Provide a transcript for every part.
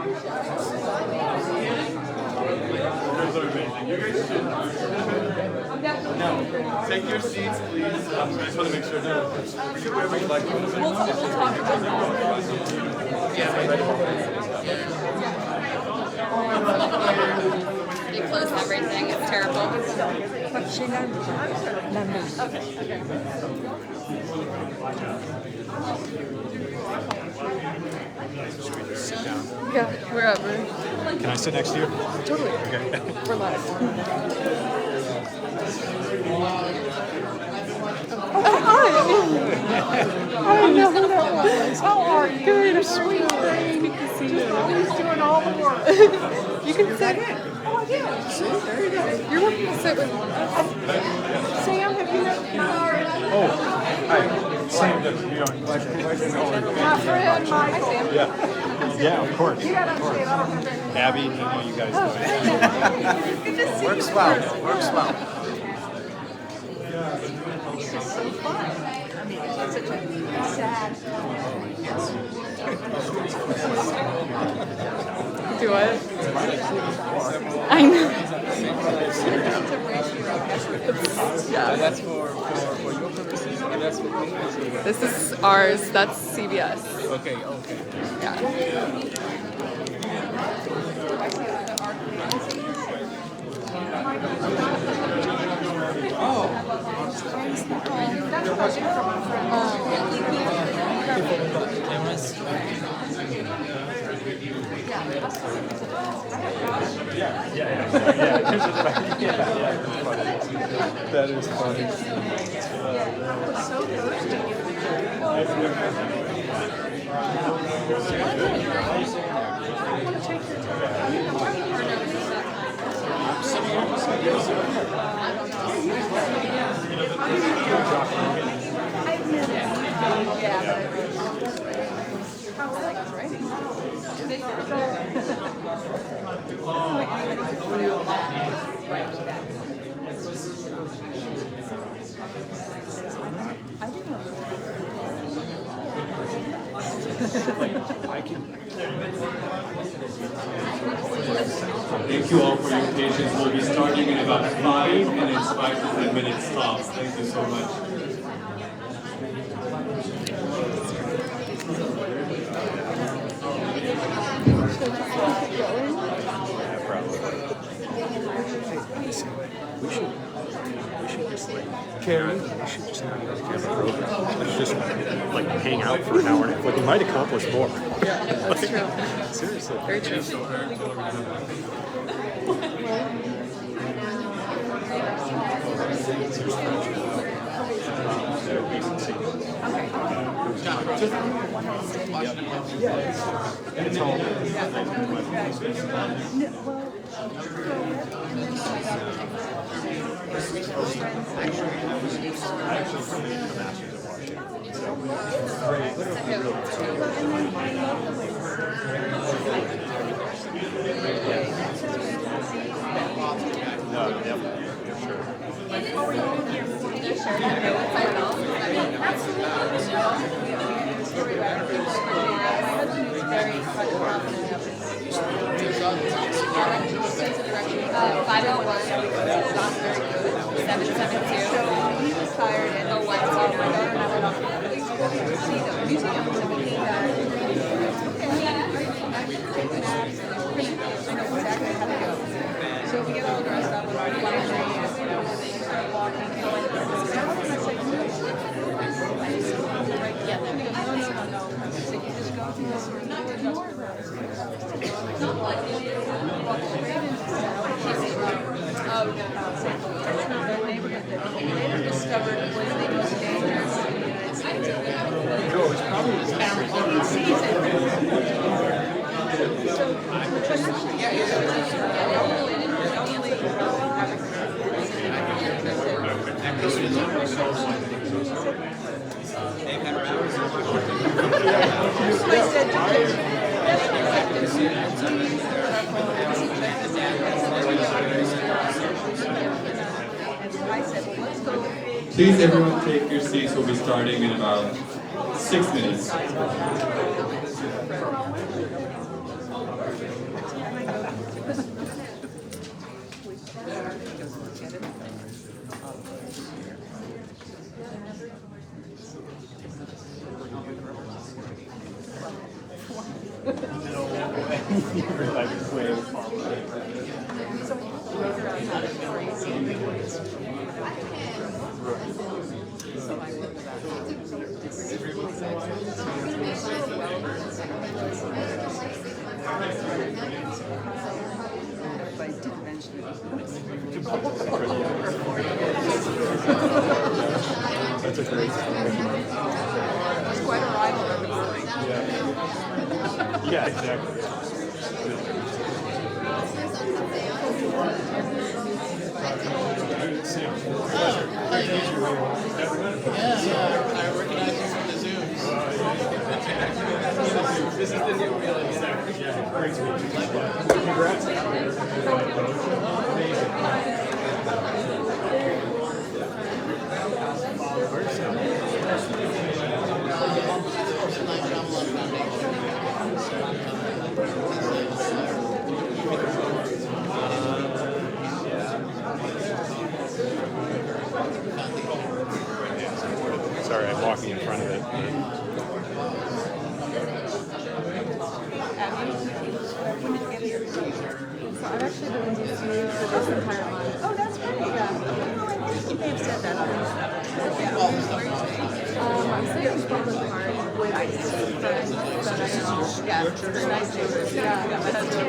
Take your seats, please. I just want to make sure that wherever you'd like to. We'll talk about You close everything. It's terrible. Sit down. Yeah, wherever. Can I sit next to you? Totally. Okay. We're live. I know who that was. How are you? Good, sweet thing. Good to see you. He's doing all the work. You can sit. Oh, I did. See, there you go. You're welcome to sit with me. Sam, have you met Oh, hi. Sam, you know, my friend Michael? yeah, of course. You gotta understand, I don't have that. Abby, you know, you guys know it. Good to see Works you. well. Works well. It's just so fun. I mean, it's such a sad. Do what? I know. Yeah. That's for your purposes, and that's for me. This is ours. That's CBS. Okay. Yeah. That is funny. Thank you all for your patience. We'll be starting in about 5 minutes, 5 to 10 minutes tops. Thank you so much. We should just like carry. We should just not go together program. Let's just like hang out for an hour and a half. Like we might accomplish more. Yeah, that's true. Seriously. Very true. It's all. So we get all dressed up and already start walking. So you just go through this sort of door. Oh, no. Their neighborhood that they later discovered was the most dangerous in the United States. Please, everyone, take your seats. We'll be starting in about 6 minutes. That's a great story. It's quite a rivalry. Yeah, exactly. I recognize you from the Zoom. This is the new real. Great to meet you. Congrats. Sorry, I'm walking in front of it. So I've actually been in DC for this entire month. Oh, that's great. Yeah. You may have said that on I'm staying at Scotland Park with my friends that I know. Yeah, it's very nice neighborhood. Yeah, my husband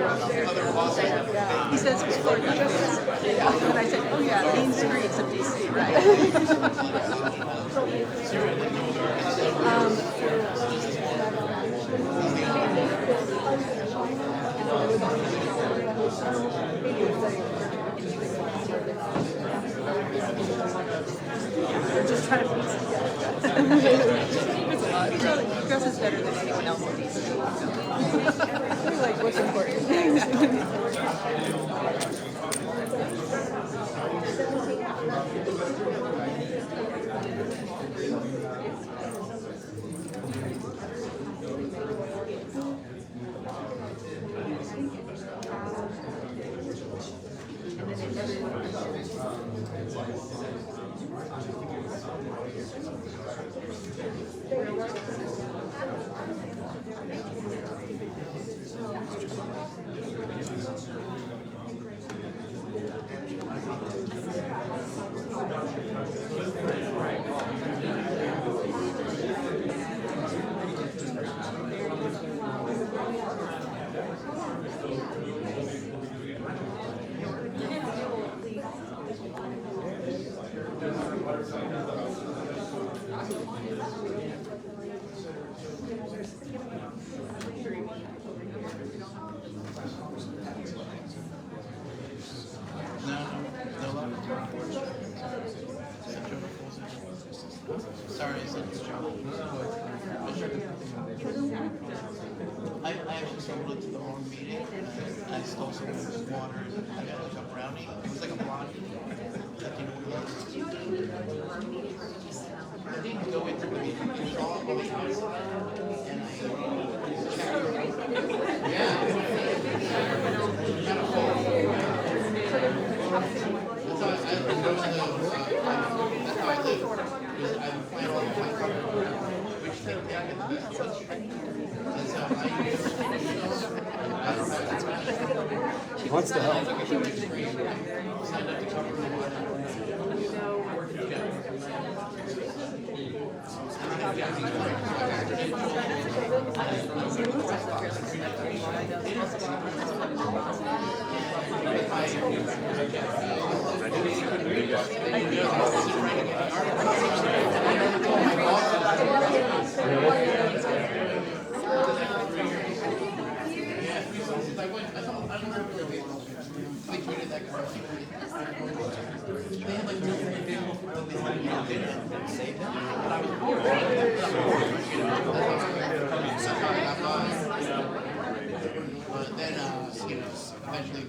works there. Yeah. He says it's for nothing. And I said, oh yeah, main streets of DC, right? We're just trying to piece it together. It's a lot. He dresses better than anyone else in DC. Like, what's important? Sorry, I said it's John. I actually stumbled into the wrong meeting. I stole someone's water. I got like a brownie. It was like a blondie. Like, you know what it was? I didn't go into the meeting. I saw all the hours. And I yeah. Kind of full. That's how I go to the that's how I live. Because I plan all my which thing I get the best. That's how I She wants to help. signed up to cover the water.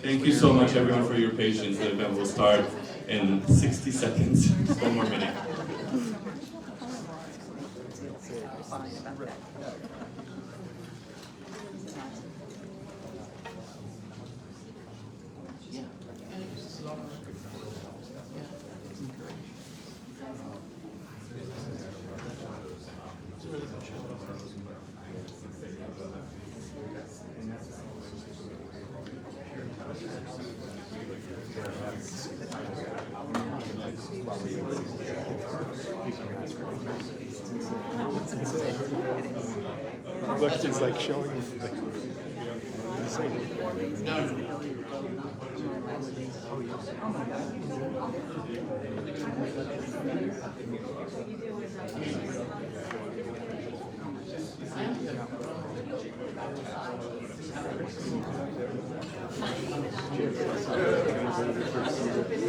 Thank you so much, everyone, for your patience. The event will start in 60 seconds. 1 more minute. Look, he's like showing him.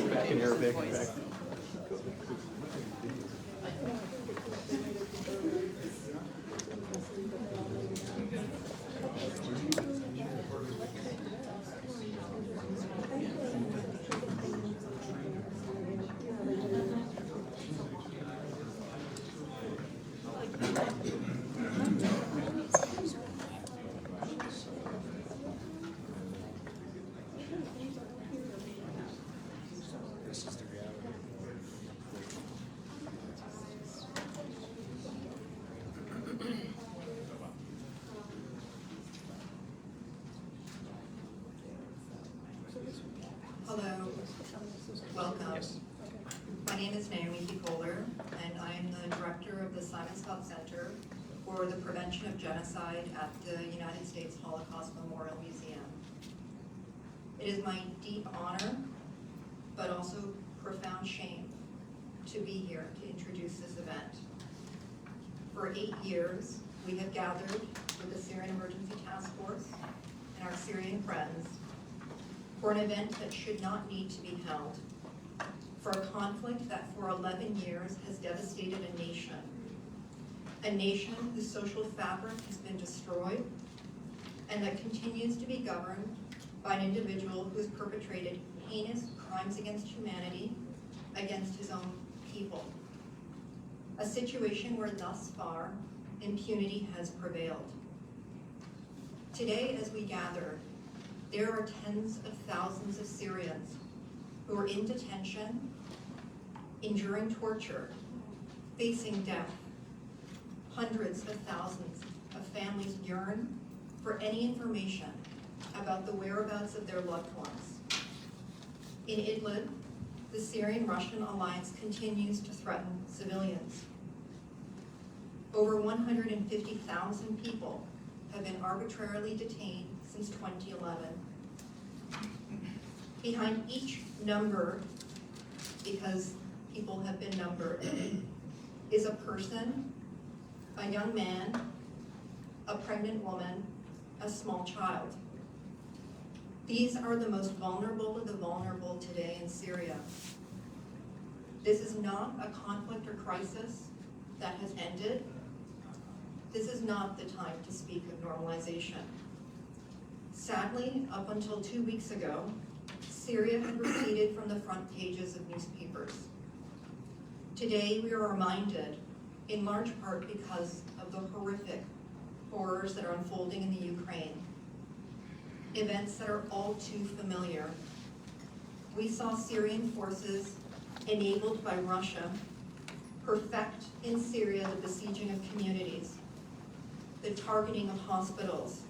Back in Arabic. Back. Hello, welcome. My name is Naomi Kohler, and I am the director of the Simon Scott Center for the Prevention of Genocide at the United States Holocaust Memorial Museum. It is my deep honor, but also profound shame, to be here to introduce this event. For 8 years, we have gathered with the Syrian Emergency Task Force and our Syrian friends for an event that should not need to be held, for a conflict that for 11 years has devastated a nation whose social fabric has been destroyed, and that continues to be governed by an individual who has perpetrated heinous crimes against humanity, against his own people. A situation where thus far, impunity has prevailed. Today, as we gather, there are tens of thousands of Syrians who are in detention, enduring torture, facing death. Hundreds of thousands of families yearn for any information about the whereabouts of their loved ones. In Idlib, the Syrian-Russian alliance continues to threaten civilians. Over 150,000 people have been arbitrarily detained since 2011. Behind each number, because people have been numbered, is a person, a young man, a pregnant woman, a small child. These are the most vulnerable of the vulnerable today in Syria. This is not a conflict or crisis that has ended. This is not the time to speak of normalization. Sadly, up until 2 weeks ago, Syria had receded from the front pages of newspapers. Today, we are reminded, in large part because of the horrific horrors that are unfolding in the Ukraine, events that are all too familiar. We saw Syrian forces, enabled by Russia, perfect in Syria the besieging of communities, the targeting of hospitals,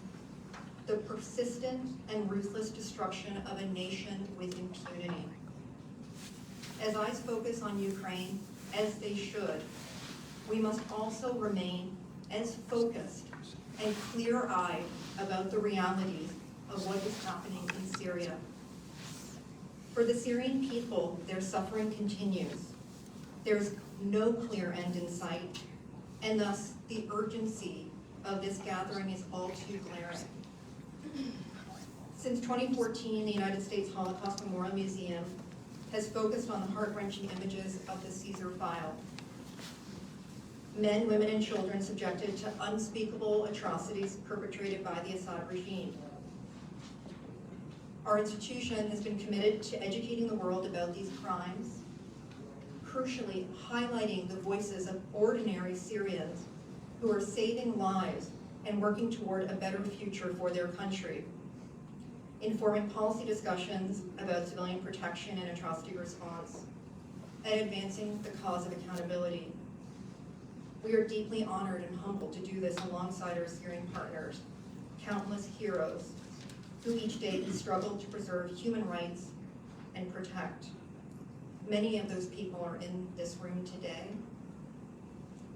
the persistent and ruthless destruction of a nation with impunity. As eyes focus on Ukraine, as they should, we must also remain as focused and clear-eyed about the realities of what is happening in Syria. For the Syrian people, their suffering continues. There's no clear end in sight, and thus the urgency of this gathering is all too glaring. Since 2014, the United States Holocaust Memorial Museum has focused on the heart-wrenching images of the Caesar file. Men, women, and children subjected to unspeakable atrocities perpetrated by the Assad regime. Our institution has been committed to educating the world about these crimes, crucially highlighting the voices of ordinary Syrians who are saving lives and working toward a better future for their country, informing policy discussions about civilian protection and atrocity response, and advancing the cause of accountability. We are deeply honored and humbled to do this alongside our Syrian partners, countless heroes who each day struggle to preserve human rights and protect. Many of those people are in this room today.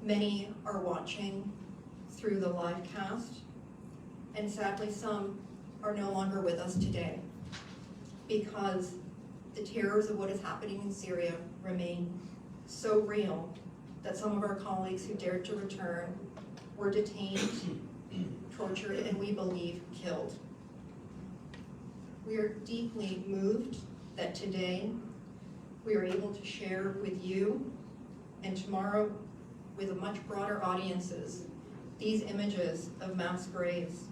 Many are watching through the live cast, and sadly some are no longer with us today because the terrors of what is happening in Syria remain so real that some of our colleagues who dared to return were detained, tortured, and we believe killed. We are deeply moved that today we are able to share with you and tomorrow with a much broader audiences these images of mass graves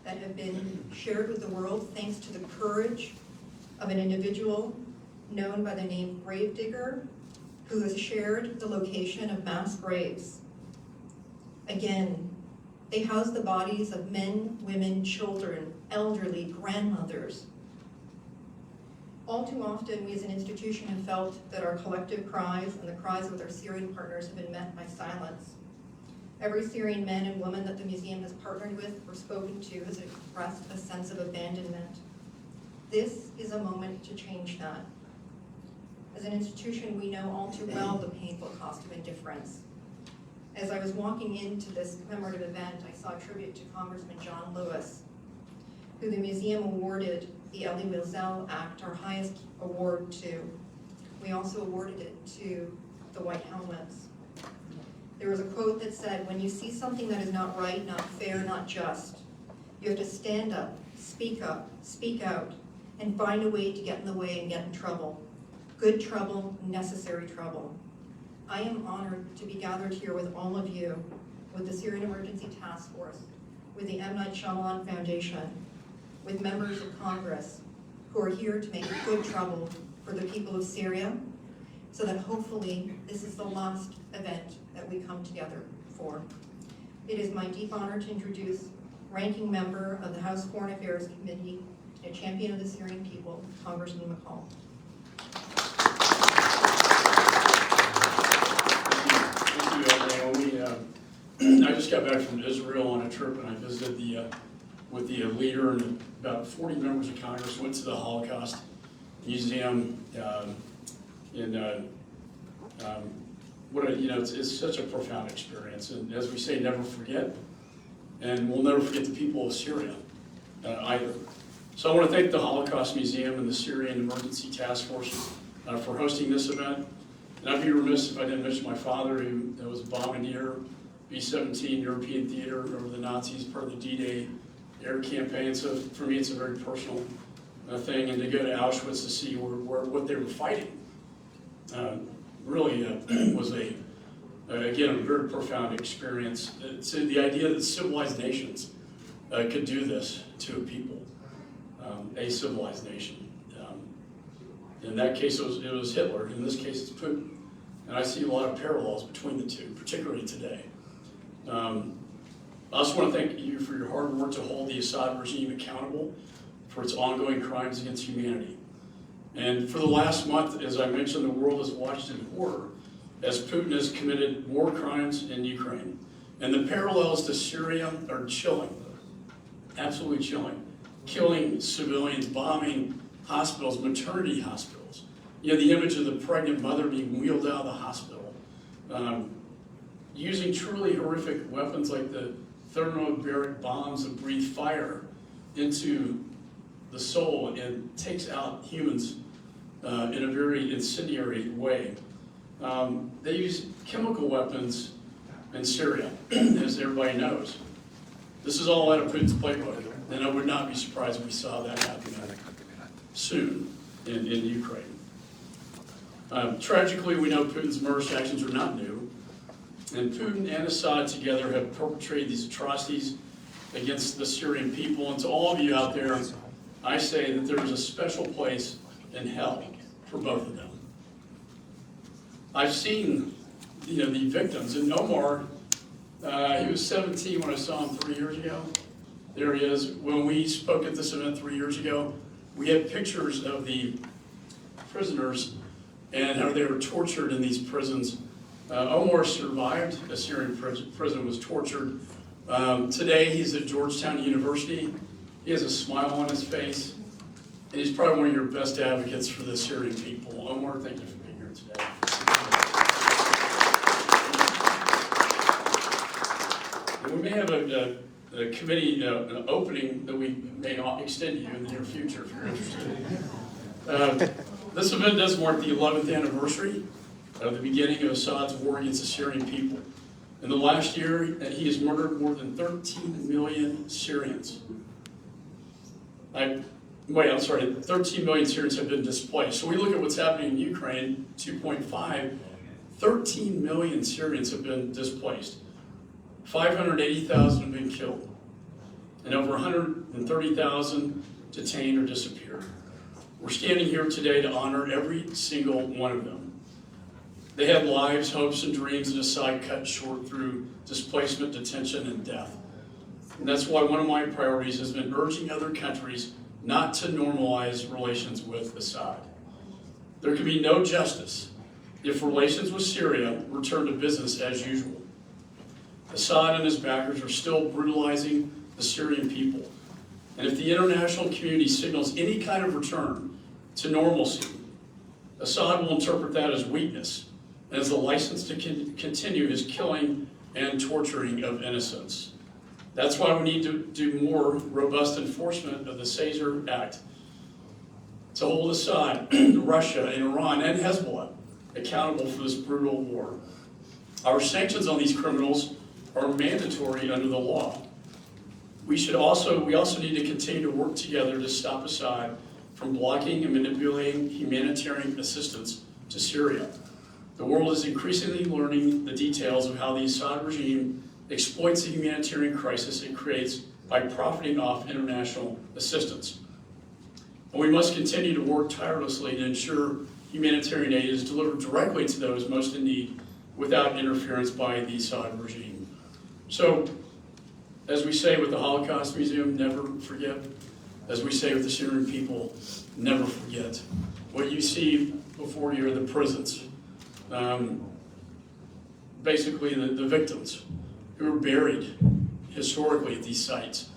that have been shared with the world thanks to the courage of an individual known by the name Gravedigger, who has shared the location of mass graves. Again, they house the bodies of men, women, children, elderly, grandmothers. All too often, we as an institution have felt that our collective cries and the cries of our Syrian partners have been met by silence. Every Syrian man and woman that the museum has partnered with or spoken to has expressed a sense of abandonment. This is a moment to change that. As an institution, we know all too well the painful cost of indifference. As I was walking into this commemorative event, I saw a tribute to Congressman John Lewis, who the museum awarded the Elie Wiesel Act, our highest award, to. We also awarded it to the White Helmets. There was a quote that said, "When you see something that is not right, not fair, not just, you have to stand up, speak out, and find a way to get in the way and get in trouble. Good trouble, necessary trouble." I am honored to be gathered here with all of you, with the Syrian Emergency Task Force, with the M. Night Shyamalan Foundation, with members of Congress who are here to make good trouble for the people of Syria, so that hopefully this is the last event that we come together for. It is my deep honor to introduce Ranking Member of the House Foreign Affairs Committee, a champion of the Syrian people, Congressman McCall. I just got back from Israel on a trip, and I visited with the leader and about 40 members of Congress. Went to the Holocaust Museum, it's such a profound experience. And as we say, never forget, and we'll never forget the people of Syria either. So I want to thank the Holocaust Museum and the Syrian Emergency Task Force for hosting this event. And I'd be remiss if I didn't mention my father, who was a bombardier, B-17 European theater over the Nazis, part of the D-Day air campaign. So for me, it's a very personal thing. And to go to Auschwitz to see what they were fighting really was again, a very profound experience. It's the idea that civilized nations could do this to a people, a civilized nation. In that case, it was Hitler. In this case, it's Putin. And I see a lot of parallels between the two, particularly today. I also want to thank you for your hard work to hold the Assad regime accountable for its ongoing crimes against humanity. And for the last month, as I mentioned, the world has watched in horror as Putin has committed war crimes in Ukraine. And the parallels to Syria are chilling, absolutely chilling. Killing civilians, bombing hospitals, maternity hospitals. You know, the image of the pregnant mother being wheeled out of the hospital. Using truly horrific weapons like the thermobaric bombs that breathe fire into the soul and takes out humans in a very incendiary way. They use chemical weapons in Syria, as everybody knows. This is all out of Putin's playbook, and I would not be surprised if we saw that happen soon in Ukraine. Tragically, we know Putin's murderous actions are not new, and Putin and Assad together have perpetrated these atrocities against the Syrian people. And to all of you out there, I say that there is a special place in hell for both of them. I've seen, the victims, and Omar, he was 17 when I saw him 3 years ago. There he is. When we spoke at this event 3 years ago, we had pictures of the prisoners and how they were tortured in these prisons. Omar survived a Syrian prison, was tortured. Today he's at Georgetown University. He has a smile on his face. and he's probably one of your best advocates for the Syrian people. Omar, thank you for being here today. And we may have a committee an opening that we may not extend you in the near future if you're interested. This event does mark the 11th anniversary of the beginning of Assad's war against the Syrian people. In the last year, he has murdered more than 13 million Syrians. 13 million Syrians have been displaced. So we look at what's happening in Ukraine, 2.5, 13 million Syrians have been displaced. 580,000 have been killed, and over 130,000 detained or disappeared. We're standing here today to honor every single one of them. They had lives, hopes, and dreams that Assad cut short through displacement, detention, and death. And that's why one of my priorities has been urging other countries not to normalize relations with Assad. There can be no justice if relations with Syria return to business as usual. Assad and his backers are still brutalizing the Syrian people. And if the international community signals any kind of return to normalcy, Assad will interpret that as weakness and as a license to continue his killing and torturing of innocents. That's why we need to do more robust enforcement of the Captagon Act to hold Assad, Russia, and Iran, and Hezbollah accountable for this brutal war. Our sanctions on these criminals are mandatory under the law. We also need to continue to work together to stop Assad from blocking and manipulating humanitarian assistance to Syria. The world is increasingly learning the details of how the Assad regime exploits the humanitarian crisis it creates by profiting off international assistance. And we must continue to work tirelessly to ensure humanitarian aid is delivered directly to those most in need without interference by the Assad regime. So, as we say with the Holocaust Museum, never forget. As we say with the Syrian people, never forget. What you see before you are the prisons. Basically, the victims who are buried historically at these sites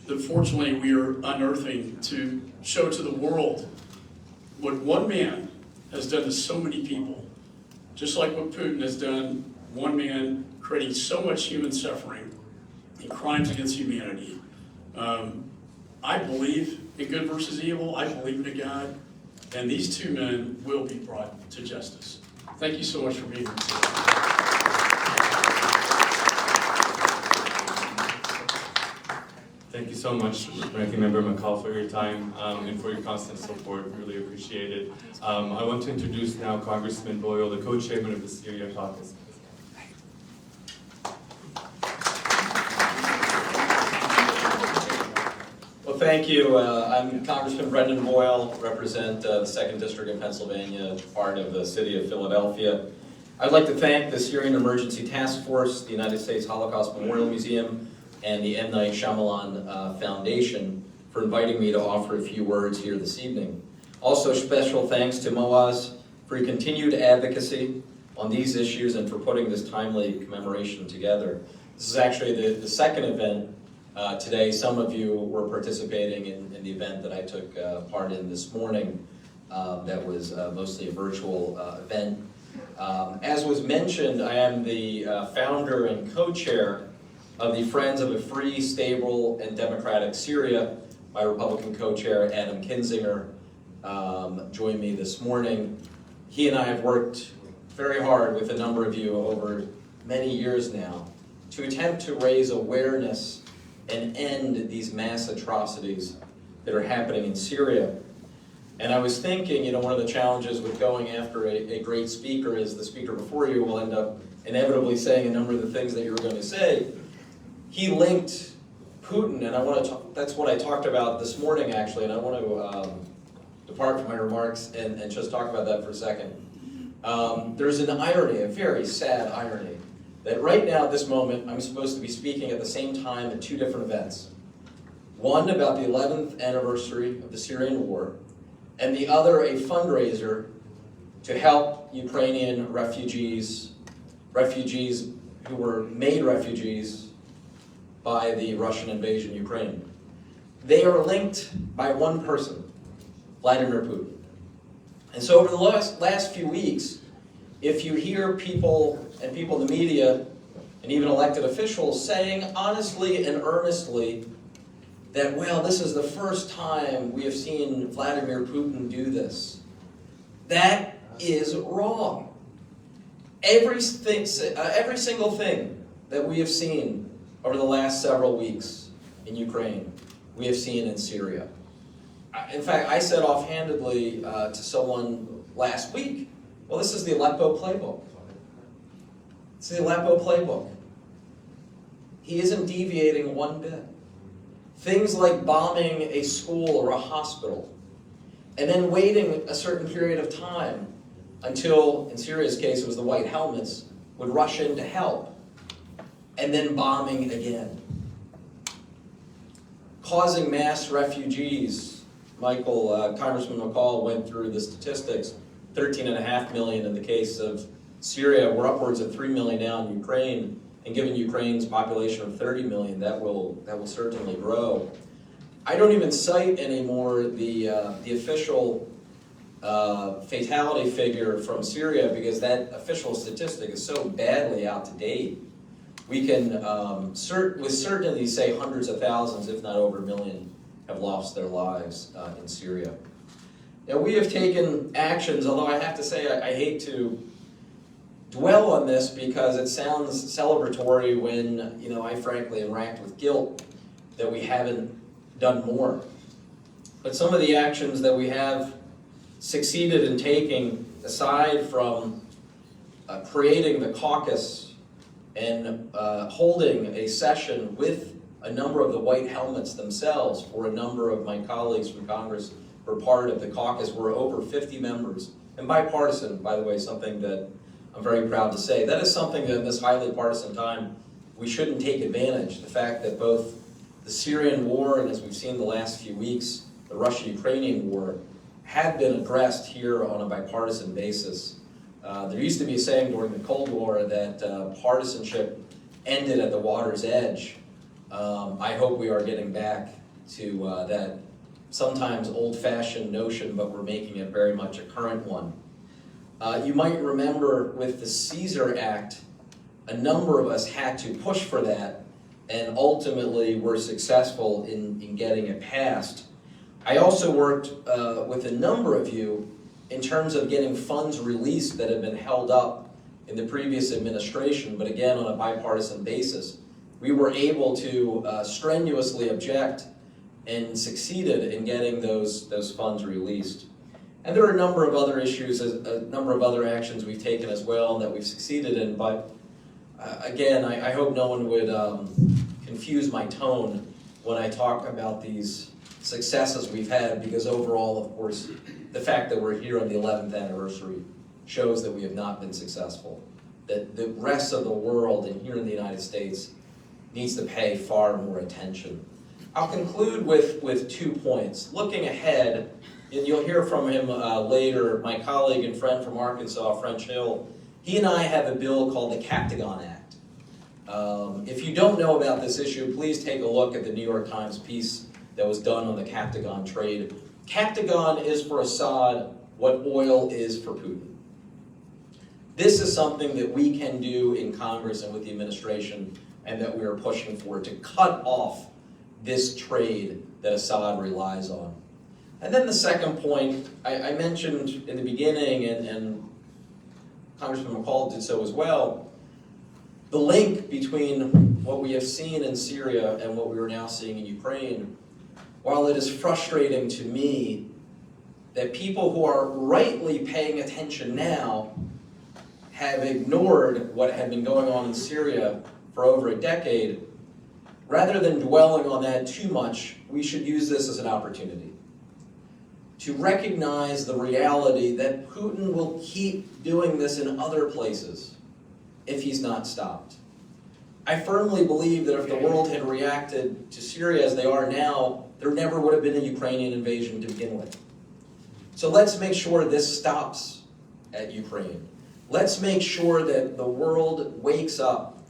that fortunately we are unearthing to show to the world what one man has done to so many people, just like what Putin has done, one man creating so much human suffering and crimes against humanity. I believe in good versus evil. I believe in a God, and these two men will be brought to justice. Thank you so much for being here today. Thank you so much, Ranking Member McCall, for your time and for your constant support. Really appreciate it. I want to introduce now Congressman Boyle, the co-chairman of the Syria Caucus. Well, thank you. I'm Congressman Brendan Boyle, represent the 2nd District in Pennsylvania, part of the city of Philadelphia. I'd like to thank the Syrian Emergency Task Force, the United States Holocaust Memorial Museum, and the M. Night Shyamalan Foundation for inviting me to offer a few words here this evening. Also, special thanks to Moaz for your continued advocacy on these issues and for putting this timely commemoration together. This is actually the second event today. Some of you were participating in the event that I took part in this morning that was mostly a virtual event. As was mentioned, I am the founder and co-chair of the Friends of a Free, Stable, and Democratic Syria. My Republican co-chair, Adam Kinzinger, joined me this morning. He and I have worked very hard with a number of you over many years now to attempt to raise awareness and end these mass atrocities that are happening in Syria. And I was thinking, one of the challenges with going after a great speaker is the speaker before you will end up inevitably saying a number of the things that you were going to say. He linked Putin, and that's what I talked about this morning, actually, and I want to depart from my remarks and just talk about that for a second. There's an irony, a very sad irony, that right now at this moment, I'm supposed to be speaking at the same time at two different events. One about the 11th anniversary of the Syrian war, and the other a fundraiser to help Ukrainian refugees who were made refugees by the Russian invasion of Ukraine. They are linked by one person, Vladimir Putin. And so over the last few weeks, if you hear people in the media and even elected officials saying honestly and earnestly that, well, this is the first time we have seen Vladimir Putin do this, that is wrong. Every single thing that we have seen over the last several weeks in Ukraine, we have seen in Syria. In fact, I said offhandedly to someone last week, well, this is the Aleppo playbook. It's the Aleppo playbook. He isn't deviating one bit. Things like bombing a school or a hospital, and then waiting a certain period of time until, in Syria's case, it was the white helmets, would rush in to help, and then bombing again. Causing mass refugees. Congressman McCall went through the statistics, 13.5 million in the case of Syria. We're upwards of 3 million now in Ukraine, and given Ukraine's population of 30 million, that will certainly grow. I don't even cite anymore the official fatality figure from Syria, because that official statistic is so badly out to date. We can with certainty say hundreds of thousands, if not over 1 million, have lost their lives in Syria. Now, we have taken actions, although I have to say I hate to dwell on this because it sounds celebratory when, I frankly am racked with guilt that we haven't done more. But some of the actions that we have succeeded in taking, aside from creating the Caucus and holding a session with a number of the white helmets themselves, for a number of my colleagues from Congress were part of the Caucus. We're over 50 members, and bipartisan, by the way, something that I'm very proud to say. That is something that in this highly partisan time, we shouldn't take advantage. The fact that both the Syrian war and, as we've seen the last few weeks, the Russia-Ukrainian war, have been addressed here on a bipartisan basis. There used to be a saying during the Cold War that partisanship ended at the water's edge. I hope we are getting back to that sometimes old-fashioned notion, but we're making it very much a current one. You might remember with the Caesar Act, a number of us had to push for that, and ultimately were successful in getting it passed. I also worked with a number of you in terms of getting funds released that had been held up in the previous administration, but again on a bipartisan basis. We were able to strenuously object and succeeded in getting those funds released. And there are a number of other issues, a number of other actions we've taken as well that we've succeeded in, but again, I hope no one would confuse my tone when I talk about these successes we've had, because overall, of course, the fact that we're here on the 11th anniversary shows that we have not been successful, that the rest of the world and here in the United States needs to pay far more attention. I'll conclude with 2 points. Looking ahead, and you'll hear from him later, my colleague and friend from Arkansas, French Hill, he and I have a bill called the Captagon Act. If you don't know about this issue, please take a look at the New York Times piece that was done on the Captagon trade. Captagon is for Assad what oil is for Putin. This is something that we can do in Congress and with the administration, and that we are pushing for, to cut off this trade that Assad relies on. And then the second point, I mentioned in the beginning, and Congressman McCall did so as well, the link between what we have seen in Syria and what we are now seeing in Ukraine. While it is frustrating to me that people who are rightly paying attention now have ignored what had been going on in Syria for over a decade, rather than dwelling on that too much, we should use this as an opportunity to recognize the reality that Putin will keep doing this in other places if he's not stopped. I firmly believe that if the world had reacted to Syria as they are now, there never would have been a Ukrainian invasion to begin with. So let's make sure this stops at Ukraine. Let's make sure that the world wakes up,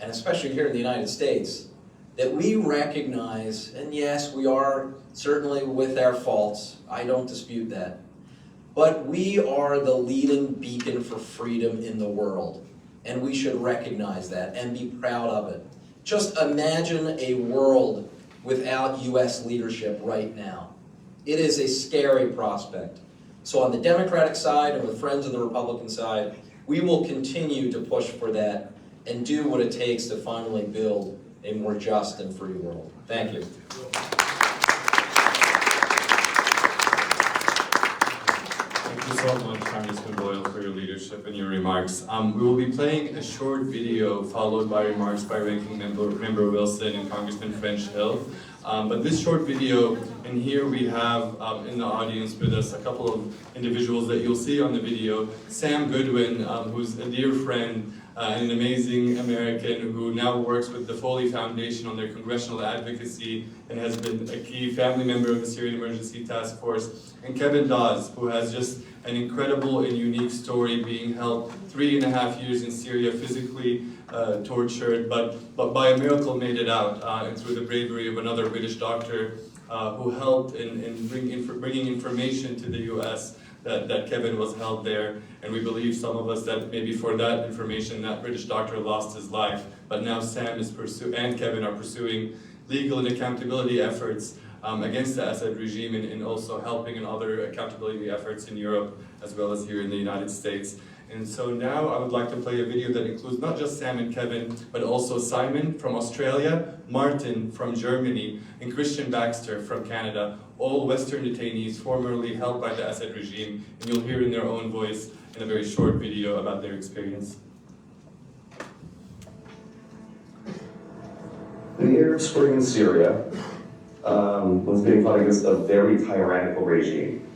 and especially here in the United States, that we recognize, and yes, we are certainly with our faults, I don't dispute that, but we are the leading beacon for freedom in the world, and we should recognize that and be proud of it. Just imagine a world without U.S. leadership right now. It is a scary prospect. So on the Democratic side and with friends on the Republican side, we will continue to push for that and do what it takes to finally build a more just and free world. Thank you. Thank you so much, Congressman Boyle, for your leadership and your remarks. We will be playing a short video followed by remarks by Ranking Member Wilson and Congressman French Hill. But this short video, and here we have in the audience with us a couple of individuals that you'll see on the video. Sam Goodwin, who's a dear friend and an amazing American who now works with the Foley Foundation on their congressional advocacy and has been a key family member of the Syrian Emergency Task Force. And Kevin Dawes, who has just an incredible and unique story, being held 3.5 years in Syria, physically tortured, but by a miracle made it out, and through the bravery of another British doctor who helped in bringing information to the U.S. that Kevin was held there. And we believe, some of us, that maybe for that information, that British doctor lost his life. But now Sam is and Kevin are pursuing legal and accountability efforts against the Assad regime, and also helping in other accountability efforts in Europe as well as here in the United States. And so now I would like to play a video that includes not just Sam and Kevin, but also Simon from Australia, Martin from Germany, and Christian Baxter from Canada, all Western detainees formerly held by the Assad regime, and you'll hear in their own voice in a very short video about their experience. The Arab Spring in Syria was being fought against a very tyrannical regime.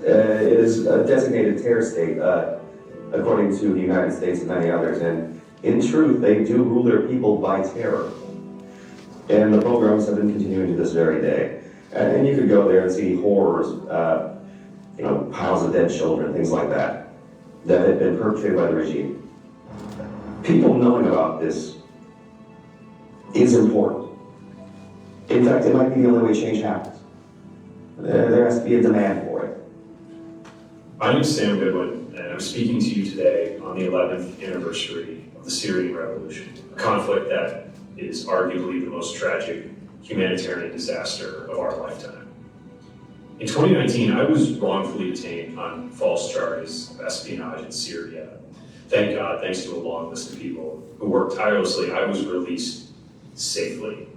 It is a designated terror state, according to the United States and many others, and in truth, they do rule their people by terror. And the pogroms have been continuing to this very day. And you could go there and see horrors, piles of dead children, things like that have been perpetrated by the regime. People knowing about this is important. In fact, it might be the only way change happens. There has to be a demand for it. My name is Sam Goodwin, and I'm speaking to you today on the 11th anniversary of the Syrian Revolution, a conflict that is arguably the most tragic humanitarian disaster of our lifetime. In 2019, I was wrongfully detained on false charges of espionage in Syria. Thank God, thanks to a long list of people who worked tirelessly, I was released safely.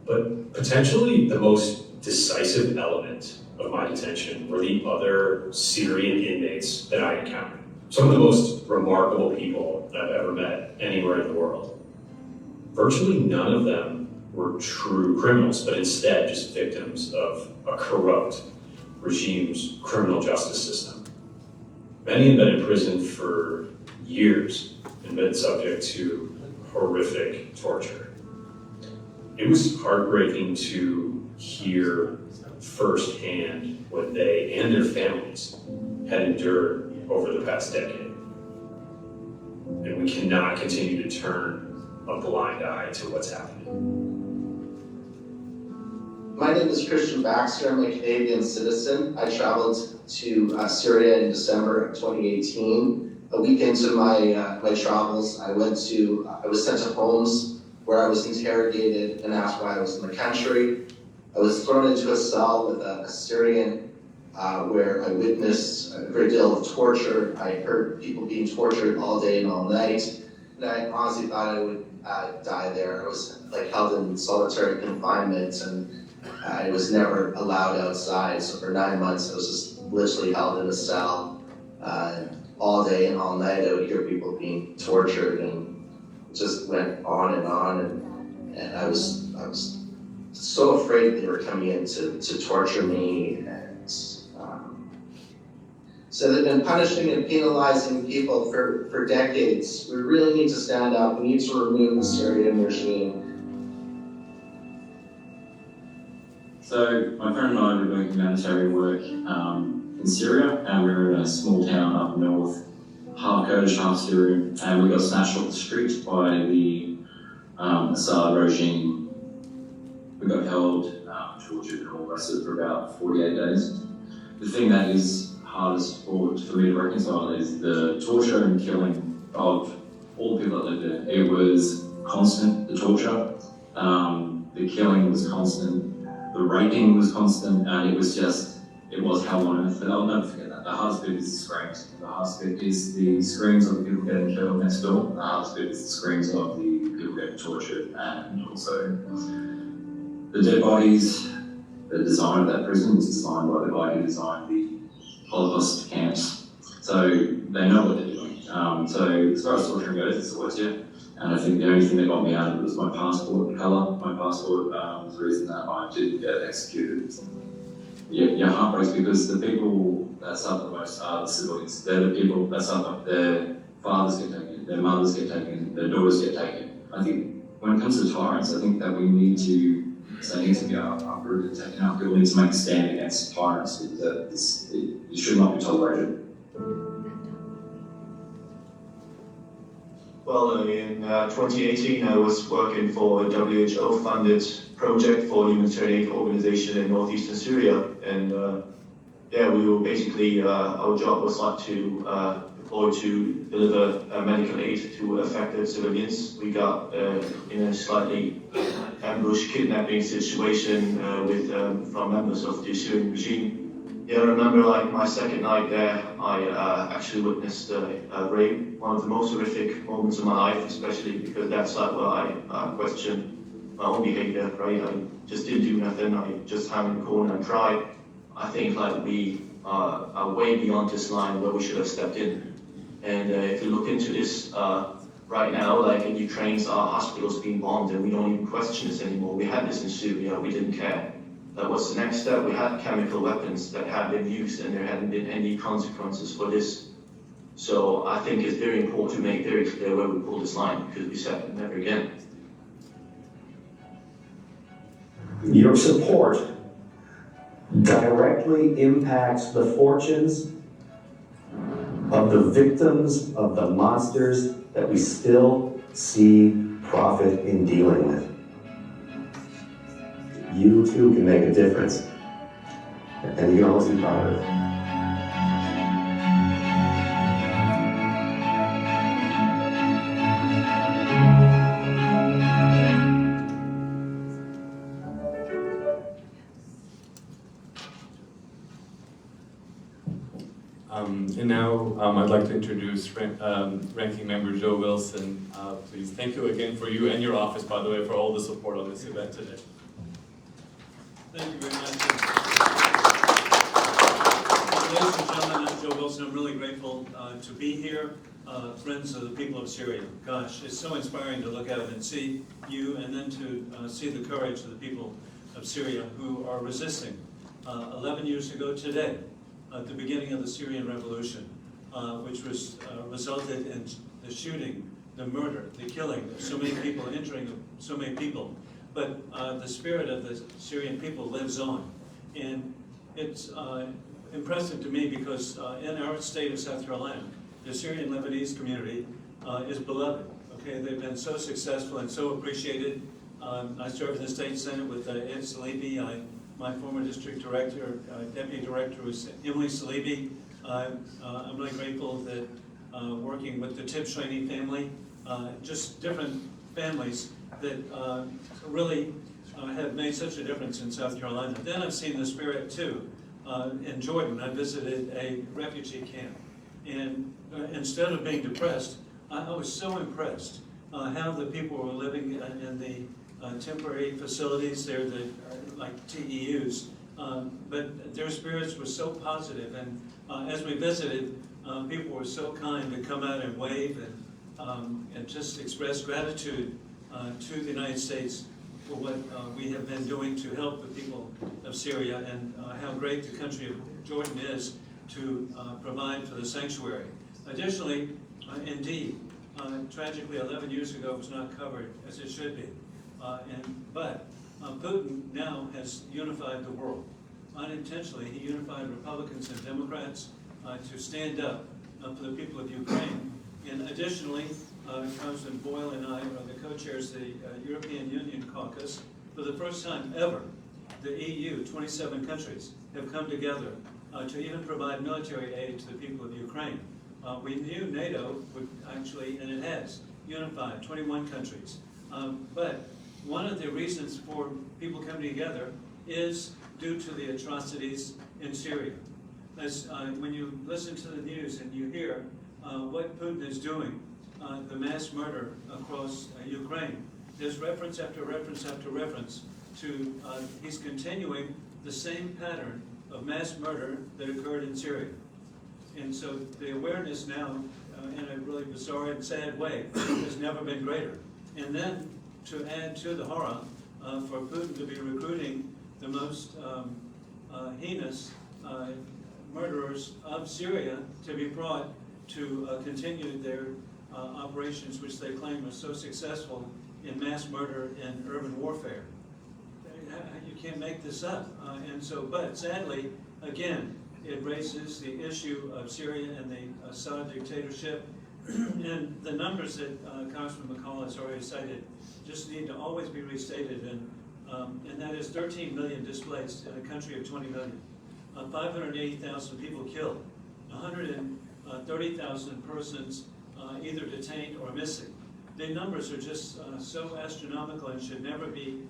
But potentially the most decisive element of my detention were the other Syrian inmates that I encountered. Some of the most remarkable people I've ever met anywhere in the world. Virtually none of them were true criminals, but instead just victims of a corrupt regime's criminal justice system. Many had been in prison for years and been subject to horrific torture. It was heartbreaking to hear firsthand what they and their families had endured over the past decade. And we cannot continue to turn a blind eye to what's happening. My name is Christian Baxter. I'm a Canadian citizen. I traveled to Syria in December of 2018. A week into my travels, I was sent to homes where I was interrogated and asked why I was in the country. I was thrown into a cell with a Syrian where I witnessed a great deal of torture. I heard people being tortured all day and all night. And I honestly thought I would die there. I was held in solitary confinement, and I was never allowed outside. So for 9 months, I was just literally held in a cell all day and all night. I would hear people being tortured, and it just went on, and I was so afraid they were coming in to torture me. And so they've been punishing and penalizing people for decades. We really need to stand up. We need to remove the Syrian regime. So my friend and I were doing humanitarian work in Syria, and we were in a small town up north, half Kurdish, half Syrian, and we got snatched off the street by the Assad regime we got held, tortured and all the rest of it for about 48 days. The thing that is hardest for me to reconcile is the torture and killing of all the people that lived there. It was constant, the torture, the killing was constant, the raping was constant, and it was hell on earth. And I'll never forget that. The hardest bit is the screams. The hardest bit is the screams of the people getting killed next door. The hardest bit is the screams of the people getting tortured, and also the dead bodies. The design of that prison was designed by the guy who designed the Holocaust camps. So they know what they're doing. So as far as torture goes, it's the worst yet. And I think the only thing that got me out of it was my passport colour. My passport was the reason that I didn't get executed. Your heart breaks because the people that suffer the most are the civilians. They're the people that suffer. Their fathers get taken, their mothers get taken, their daughters get taken. I think when it comes to tyrants, I think that we need to be uprooted. People need to make a stand against tyrants. It should not be tolerated. Well, in 2018, I was working for a WHO-funded project for a humanitarian aid organization in northeastern Syria, and we were basically our job was like to deploy to deliver medical aid to affected civilians. We got in a slightly ambush kidnapping situation from members of the Syrian regime. Yeah, I remember like my second night there, I actually witnessed a rape, one of the most horrific moments of my life, especially because that's like where I questioned my own behavior, right? I just didn't do nothing, I just hung in the corner and cried. I think like we are way beyond this line where we should have stepped in. And if you look into this right now, like in Ukraine's hospitals being bombed, and we don't even question this anymore. We had this in Syria, we didn't care. That was the next step. We had chemical weapons that had been used, and there hadn't been any consequences for this. So I think it's very important to make very clear where we pull this line, because we said never again. Your support directly impacts the fortunes of the victims of the monsters that we still see profit in dealing with. You too can make a difference, and you can always be proud of it. And now I'd like to introduce Ranking Member Joe Wilson. Please, thank you again for you and your office, by the way, for all the support on this event today. Thank you very much. Ladies and gentlemen, I'm Joe Wilson. I'm really grateful to be here. Friends of the people of Syria. Gosh, it's so inspiring to look out and see you, and then to see the courage of the people of Syria who are resisting. 11 years ago today, at the beginning of the Syrian revolution, which was resulted in the shooting, the murder, the killing of so many people, injuring so many people. But the spirit of the Syrian people lives on. And it's impressive to me because in our state of South Carolina, the Syrian Lebanese community is beloved. Okay, they've been so successful and so appreciated. I served in the state senate with Ed Salibi. My former district director, deputy director was Emily Salibi. I'm really grateful that working with the Tibshraini family, just different families that really have made such a difference in South Carolina. Then I've seen the spirit too. In Jordan, I visited a refugee camp. And instead of being depressed, I was so impressed how the people were living in the temporary facilities. They're like TEUs, but their spirits were so positive. And as we visited, people were so kind to come out and wave and just express gratitude to the United States for what we have been doing to help the people of Syria, and how great the country of Jordan is to provide for the sanctuary. Additionally, indeed, tragically 11 years ago it was not covered as it should be. But Putin now has unified the world. Unintentionally, he unified Republicans and Democrats to stand up for the people of Ukraine. And additionally, Congressman Boyle and I are the co-chairs of the European Union Caucus, For the first time ever, the EU, 27 countries, have come together to even provide military aid to the people of Ukraine. We knew NATO would actually, and it has, unified 21 countries. But one of the reasons for people coming together is due to the atrocities in Syria. As when you listen to the news and you hear what Putin is doing, the mass murder across Ukraine, there's reference after reference after reference to, he's continuing the same pattern of mass murder that occurred in Syria. And so the awareness now, in a really bizarre and sad way, has never been greater. And then to add to the horror, for Putin to be recruiting the most heinous murderers of Syria to be brought to continue their operations, which they claim are so successful in mass murder and urban warfare. You can't make this up. And so, but sadly, again, it raises the issue of Syria and the Assad dictatorship. And the numbers that Congressman McCall has already cited just need to always be restated. And that is 13 million displaced in a country of 20 million. 580,000 people killed. 130,000 persons either detained or missing. The numbers are just so astronomical and should never be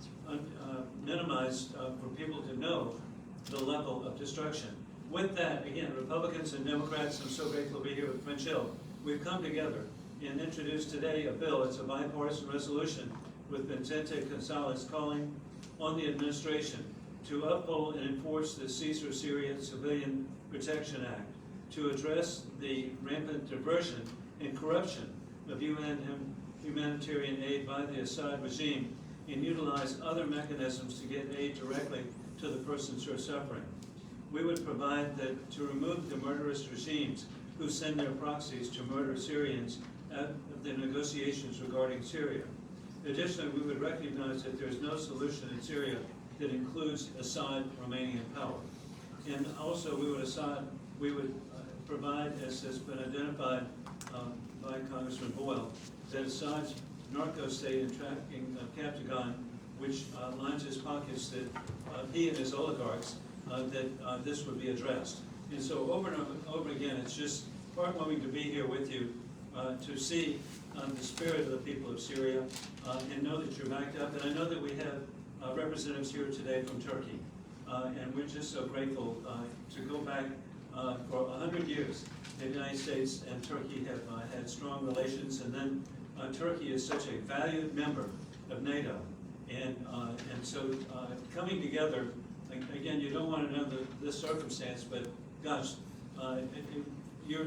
minimized for people to know the level of destruction. With that, again, Republicans and Democrats, I'm so grateful to be here with French Hill. We've come together and introduced today a bill. It's a bipartisan resolution with Vicente Gonzalez calling on the administration to uphold and enforce the Caesar Syria Civilian Protection Act to address the rampant diversion and corruption of humanitarian aid by the Assad regime and utilize other mechanisms to get aid directly to the persons who are suffering. We would provide that to remove the murderous regimes who send their proxies to murder Syrians at the negotiations regarding Syria. Additionally, we would recognize that there is no solution in Syria that includes Assad remaining in power. And also we would provide, as has been identified by Congressman Boyle, that Assad's narco state and trafficking of Captagon, which lines his pockets, that he and his oligarchs, that this would be addressed. And so over and over again, it's just heartwarming to be here with you, to see the spirit of the people of Syria, and know that you're backed up. And I know that we have representatives here today from Turkey, and we're just so grateful to go back for 100 years. The United States and Turkey have had strong relations, and then Turkey is such a valued member of NATO. And so coming together, again, you don't want to know this circumstance, but gosh, your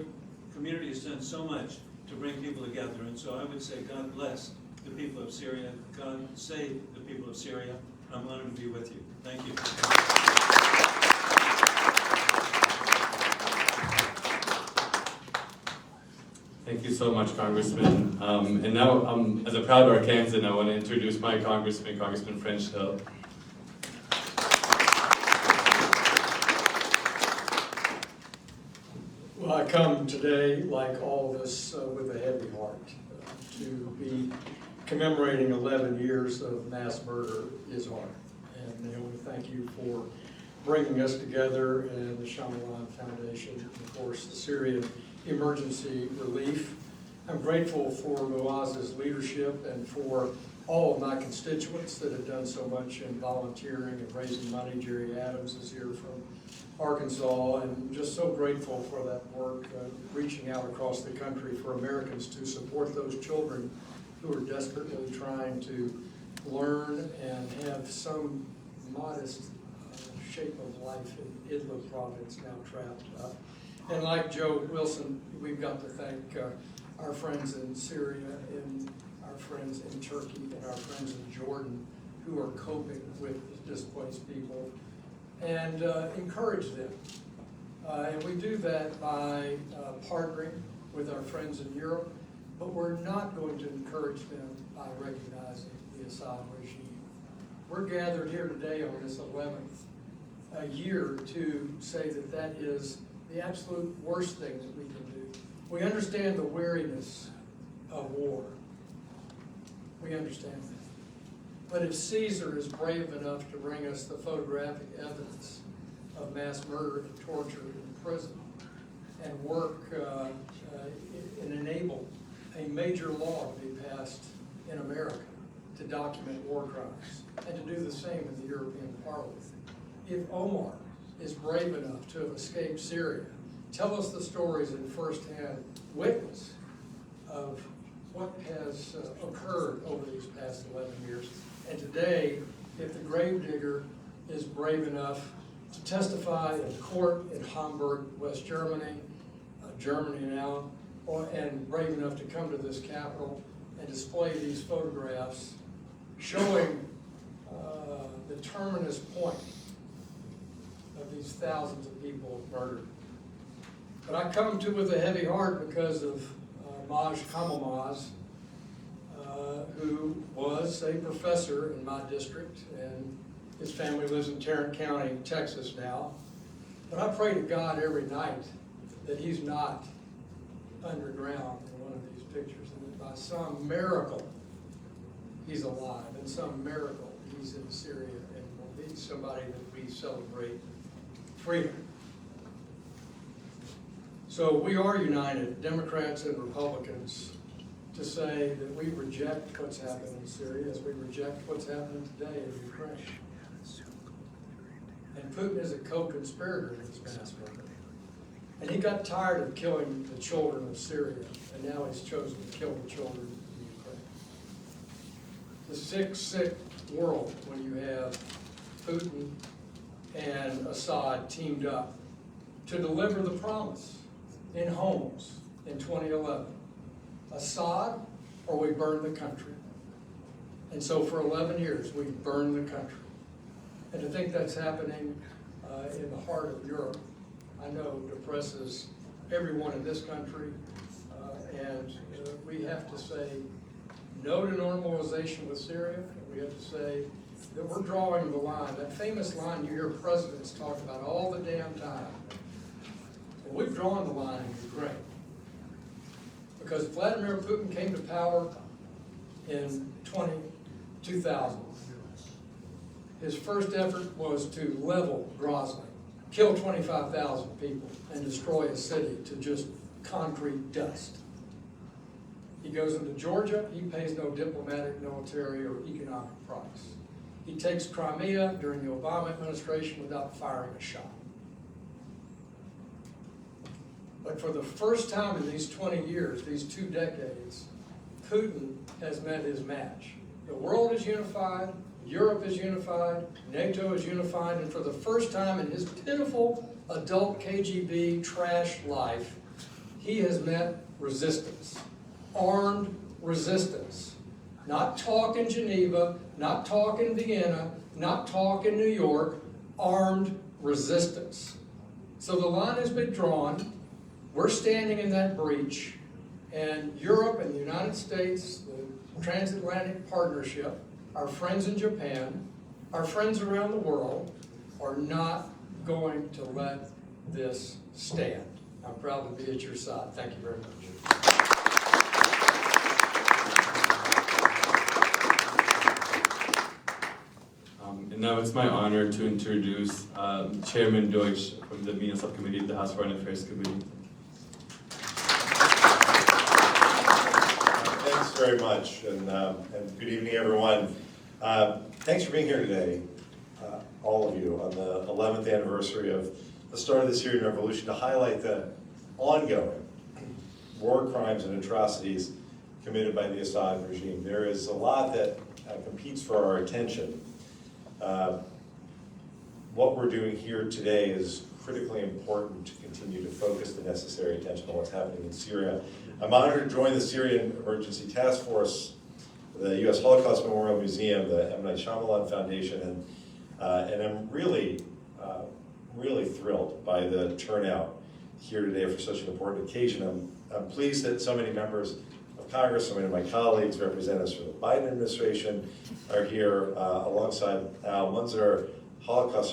community has done so much to bring people together. And so I would say God bless the people of Syria. God save the people of Syria. I'm honored to be with you. Thank you. Thank you so much, Congressman. And now, as a proud Arkansan, I want to introduce my Congressman, Congressman French Hill. Well, I come today, like all of us, with a heavy heart. To be commemorating 11 years of mass murder is hard. And Naomi, thank you for bringing us together, and the Shyamalan Foundation, and of course the Syrian Emergency Relief. I'm grateful for Muazz's leadership and for all of my constituents that have done so much in volunteering and raising money. Jerry Adams is here from Arkansas, and just so grateful for that work, reaching out across the country for Americans to support those children who are desperately trying to learn and have some modest shape of life in Idlib province, now trapped up. And like Joe Wilson, we've got to thank our friends in Syria and our friends in Turkey and our friends in Jordan who are coping with displaced people, and encourage them. And we do that by partnering with our friends in Europe, but we're not going to encourage them by recognizing the Assad regime. We're gathered here today on this 11th year to say that that is the absolute worst thing that we can do. We understand the weariness of war. We understand that. But if Caesar is brave enough to bring us the photographic evidence of mass murder and torture in prison, and work and enable a major law to be passed in America to document war crimes, and to do the same in the European Parliament. If Omar is brave enough to have escaped Syria, tell us the stories in firsthand witness of what has occurred over these past 11 years. And today, if the Gravedigger is brave enough to testify in court in Hamburg, West Germany, Germany now, and brave enough to come to this Capitol and display these photographs showing the terminus point of these thousands of people murdered. But I come to with a heavy heart because of Maj Kamalmaz, who was a professor in my district, and his family lives in Tarrant County, Texas now. But I pray to God every night that he's not underground in one of these pictures, and that by some miracle he's alive, and some miracle he's in Syria and will be somebody that we celebrate freedom. So we are united, Democrats and Republicans, to say that we reject what's happening in Syria as we reject what's happening today in Ukraine. And Putin is a co-conspirator in this mass murder. And he got tired of killing the children of Syria, and now he's chosen to kill the children in Ukraine. The sick, sick world when you have Putin and Assad teamed up to deliver the promise in Homs in 2011. Assad, or we burn the country. And so for 11 years, we've burned the country. And to think that's happening in the heart of Europe, I know depresses everyone in this country. And we have to say no to normalization with Syria. We have to say that we're drawing the line, that famous line you hear presidents talk about all the damn time. Well, we've drawn the line in Ukraine. Because Vladimir Putin came to power in 2000. His first effort was to level Grozny, kill 25,000 people, and destroy a city to just concrete dust. He goes into Georgia, he pays no diplomatic, military, or economic price. He takes Crimea during the Obama administration without firing a shot. But for the first time in these 20 years, these 2 decades, Putin has met his match. The world is unified, Europe is unified, NATO is unified, and for the first time in his pitiful adult KGB trash life, he has met resistance, armed resistance. Not talk in Geneva, not talk in Vienna, not talk in New York, armed resistance. So the line has been drawn. We're standing in that breach, and Europe and the United States, the transatlantic partnership, our friends in Japan, our friends around the world, are not going to let this stand. I'm proud to be at your side. Thank you very much. And now it's my honor to introduce Chairman Deutsch from the MENA Subcommittee of the House Foreign Affairs Committee. Thanks very much, and good evening, everyone. Thanks for being here today, all of you, on the 11th anniversary of the start of the Syrian Revolution, to highlight the ongoing war crimes and atrocities committed by the Assad regime. There is a lot that competes for our attention. What we're doing here today is critically important to continue to focus the necessary attention on what's happening in Syria. I'm honored to join the Syrian Emergency Task Force, the U.S. Holocaust Memorial Museum, the M. Night Shyamalan Foundation, and I'm really thrilled by the turnout here today for such an important occasion. I'm pleased that so many members of Congress, so many of my colleagues, representatives from the Biden administration, are here alongside Al Munzer, Holocaust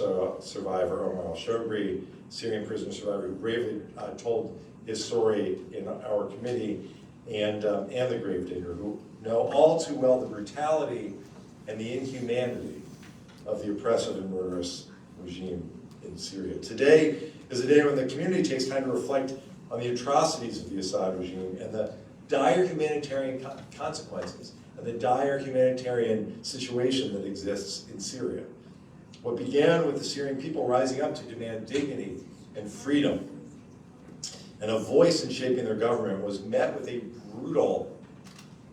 survivor Omar al-Shogri, Syrian prisoner survivor who bravely told his story in our committee, and the Gravedigger, who know all too well the brutality and the inhumanity of the oppressive and murderous regime in Syria. Today is a day when the community takes time to reflect on the atrocities of the Assad regime and the dire humanitarian consequences and the dire humanitarian situation that exists in Syria. What began with the Syrian people rising up to demand dignity and freedom and a voice in shaping their government was met with a brutal,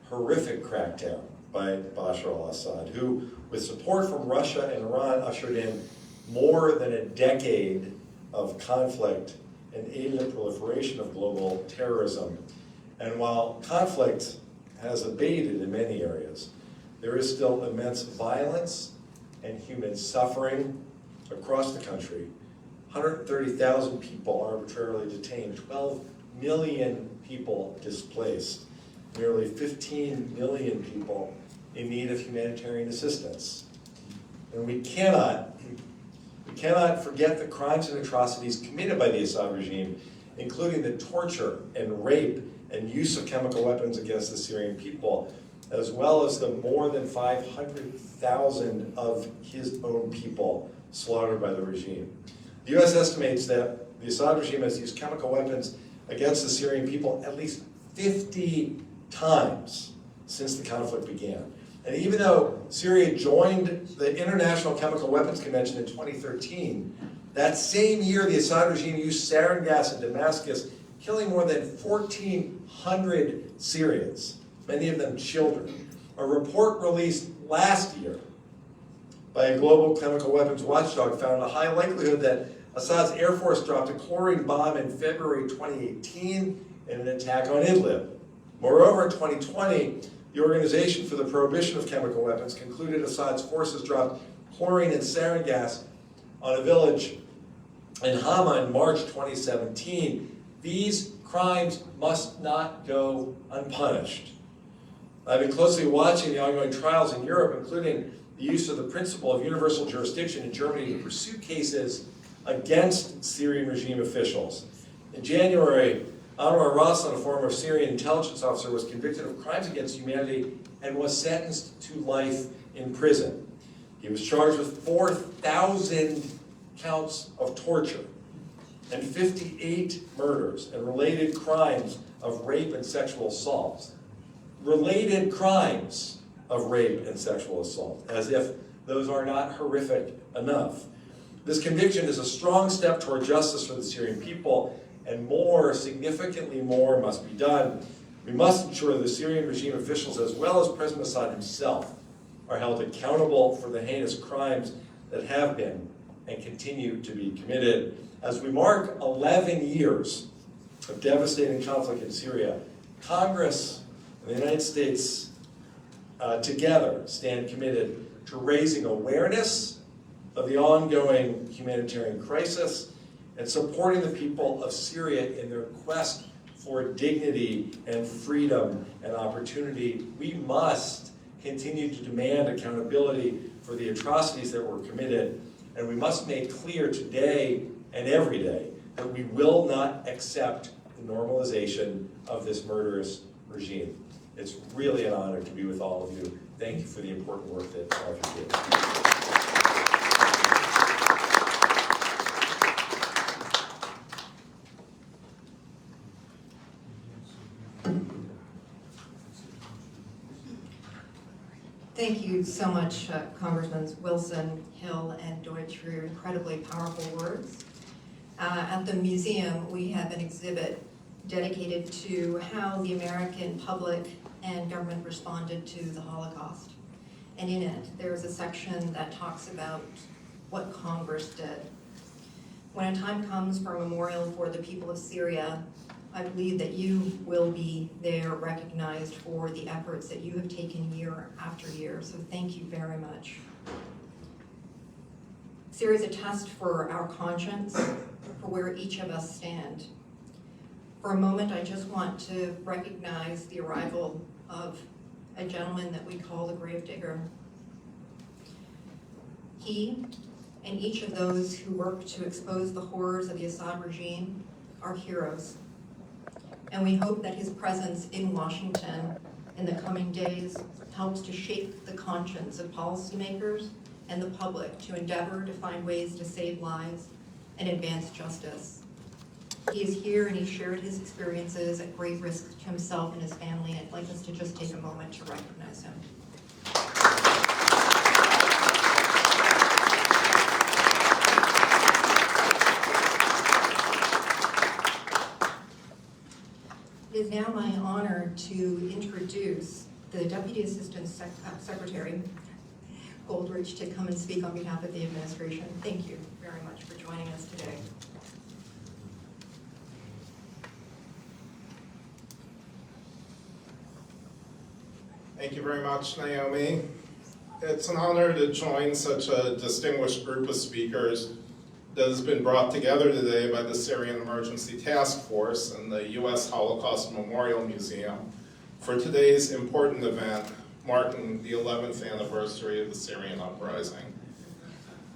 horrific crackdown by Bashar al-Assad, who, with support from Russia and Iran, ushered in more than a decade of conflict and aided the proliferation of global terrorism. And while conflict has abated in many areas, there is still immense violence and human suffering across the country. 130,000 people arbitrarily detained, 12 million people displaced, nearly 15 million people in need of humanitarian assistance. And we cannot forget the crimes and atrocities committed by the Assad regime, including the torture and rape and use of chemical weapons against the Syrian people, as well as the more than 500,000 of his own people slaughtered by the regime. The U.S. estimates that the Assad regime has used chemical weapons against the Syrian people at least 50 times since the conflict began. And even though Syria joined the International Chemical Weapons Convention in 2013, that same year the Assad regime used sarin gas in Damascus, killing more than 1,400 Syrians, many of them children. A report released last year by a global chemical weapons watchdog found a high likelihood that Assad's Air Force dropped a chlorine bomb in February 2018 in an attack on Idlib. Moreover, in 2020, the Organization for the Prohibition of Chemical Weapons concluded Assad's forces dropped chlorine and sarin gas on a village in Hama in March 2017. These crimes must not go unpunished. I've been closely watching the ongoing trials in Europe, including the use of the principle of universal jurisdiction in Germany to pursue cases against Syrian regime officials. In January, Anwar Raslan, a former Syrian intelligence officer, was convicted of crimes against humanity and was sentenced to life in prison. He was charged with 4,000 counts of torture and 58 murders and related crimes of rape and sexual assault. Related crimes of rape and sexual assault, as if those are not horrific enough. This conviction is a strong step toward justice for the Syrian people, and more, significantly more, must be done. We must ensure the Syrian regime officials, as well as President Assad himself, are held accountable for the heinous crimes that have been and continue to be committed. As we mark 11 years of devastating conflict in Syria, Congress and the United States together stand committed to raising awareness of the ongoing humanitarian crisis and supporting the people of Syria in their quest for dignity and freedom and opportunity. We must continue to demand accountability for the atrocities that were committed, and we must make clear today and every day that we will not accept the normalization of this murderous regime. It's really an honor to be with all of you. Thank you for the important work that all of you do. Thank you so much, Congressmen Wilson, Hill, and Deutsch, for your incredibly powerful words. At the museum, we have an exhibit dedicated to how the American public and government responded to the Holocaust. And in it, there is a section that talks about what Congress did. When a time comes for a memorial for the people of Syria, I believe that you will be there recognized for the efforts that you have taken year after year, so thank you very much. Syria is a test for our conscience, for where each of us stand. For a moment, I just want to recognize the arrival of a gentleman that we call the Gravedigger. He and each of those who worked to expose the horrors of the Assad regime are heroes. And we hope that his presence in Washington in the coming days helps to shape the conscience of policymakers and the public to endeavor to find ways to save lives and advance justice. He is here and he shared his experiences at great risk to himself and his family. I'd like us to just take a moment to recognize him. It is now my honor to introduce the Deputy Assistant Secretary, Goldridge, to come and speak on behalf of the administration. Thank you very much for joining us today. Thank you very much, Naomi. It's an honor to join such a distinguished group of speakers that has been brought together today by the Syrian Emergency Task Force and the U.S. Holocaust Memorial Museum for today's important event marking the 11th anniversary of the Syrian uprising.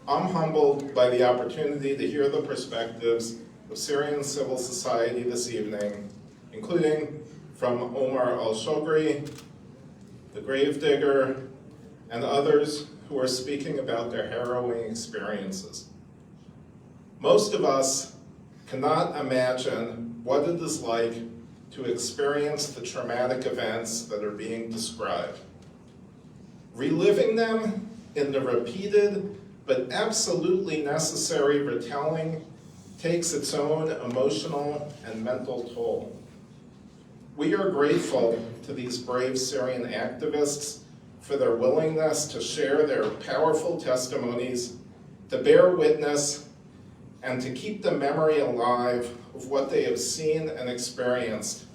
I'm humbled by the opportunity to hear the perspectives of Syrian civil society this evening, including from Omar al-Shogri, the Gravedigger, and others who are speaking about their harrowing experiences. Most of us cannot imagine what it is like to experience the traumatic events that are being described. Reliving them in the repeated but absolutely necessary retelling takes its own emotional and mental toll. We are grateful to these brave Syrian activists for their willingness to share their powerful testimonies, to bear witness, and to keep the memory alive of what they have seen and experienced,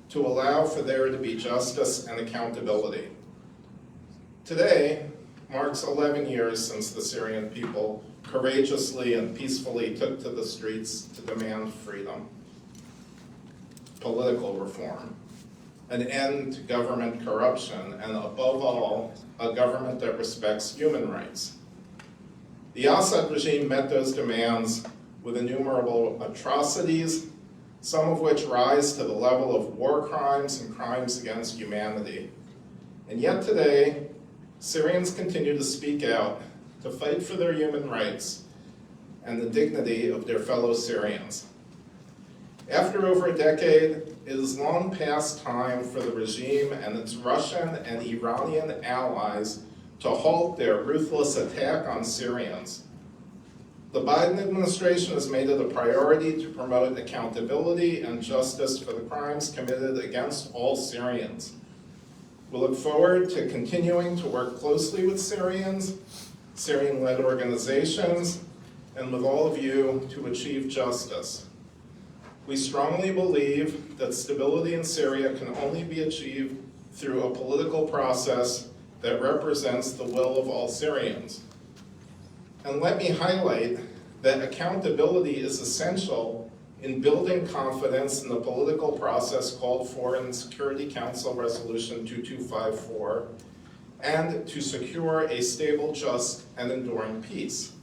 to allow for there to be justice and accountability. Today marks 11 years since the Syrian people courageously and peacefully took to the streets to demand freedom, political reform, an end to government corruption, and above all, a government that respects human rights. The Assad regime met those demands with innumerable atrocities, some of which rise to the level of war crimes and crimes against humanity. And yet today, Syrians continue to speak out, to fight for their human rights and the dignity of their fellow Syrians. After over a decade, it is long past time for the regime and its Russian and Iranian allies to halt their ruthless attack on Syrians. The Biden administration has made it a priority to promote accountability and justice for the crimes committed against all Syrians. We look forward to continuing to work closely with Syrians, Syrian-led organizations, and with all of you to achieve justice. We strongly believe that stability in Syria can only be achieved through a political process that represents the will of all Syrians. And let me highlight that accountability is essential in building confidence in the political process called for in Security Council Resolution 2254 and to secure a stable, just, and enduring peace.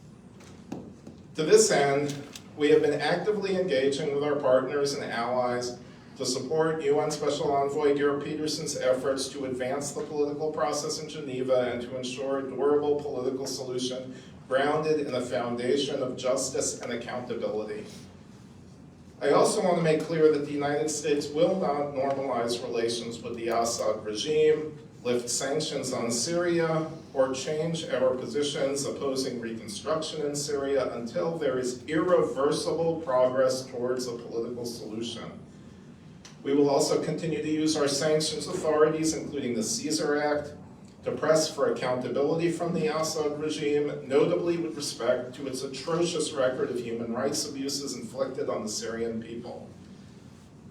To this end, we have been actively engaging with our partners and allies to support UN Special Envoy Geir Peterson's efforts to advance the political process in Geneva and to ensure a durable political solution grounded in a foundation of justice and accountability. I also want to make clear that the United States will not normalize relations with the Assad regime, lift sanctions on Syria, or change our positions opposing reconstruction in Syria until there is irreversible progress towards a political solution. We will also continue to use our sanctions authorities, including the Caesar Act, to press for accountability from the Assad regime, notably with respect to its atrocious record of human rights abuses inflicted on the Syrian people.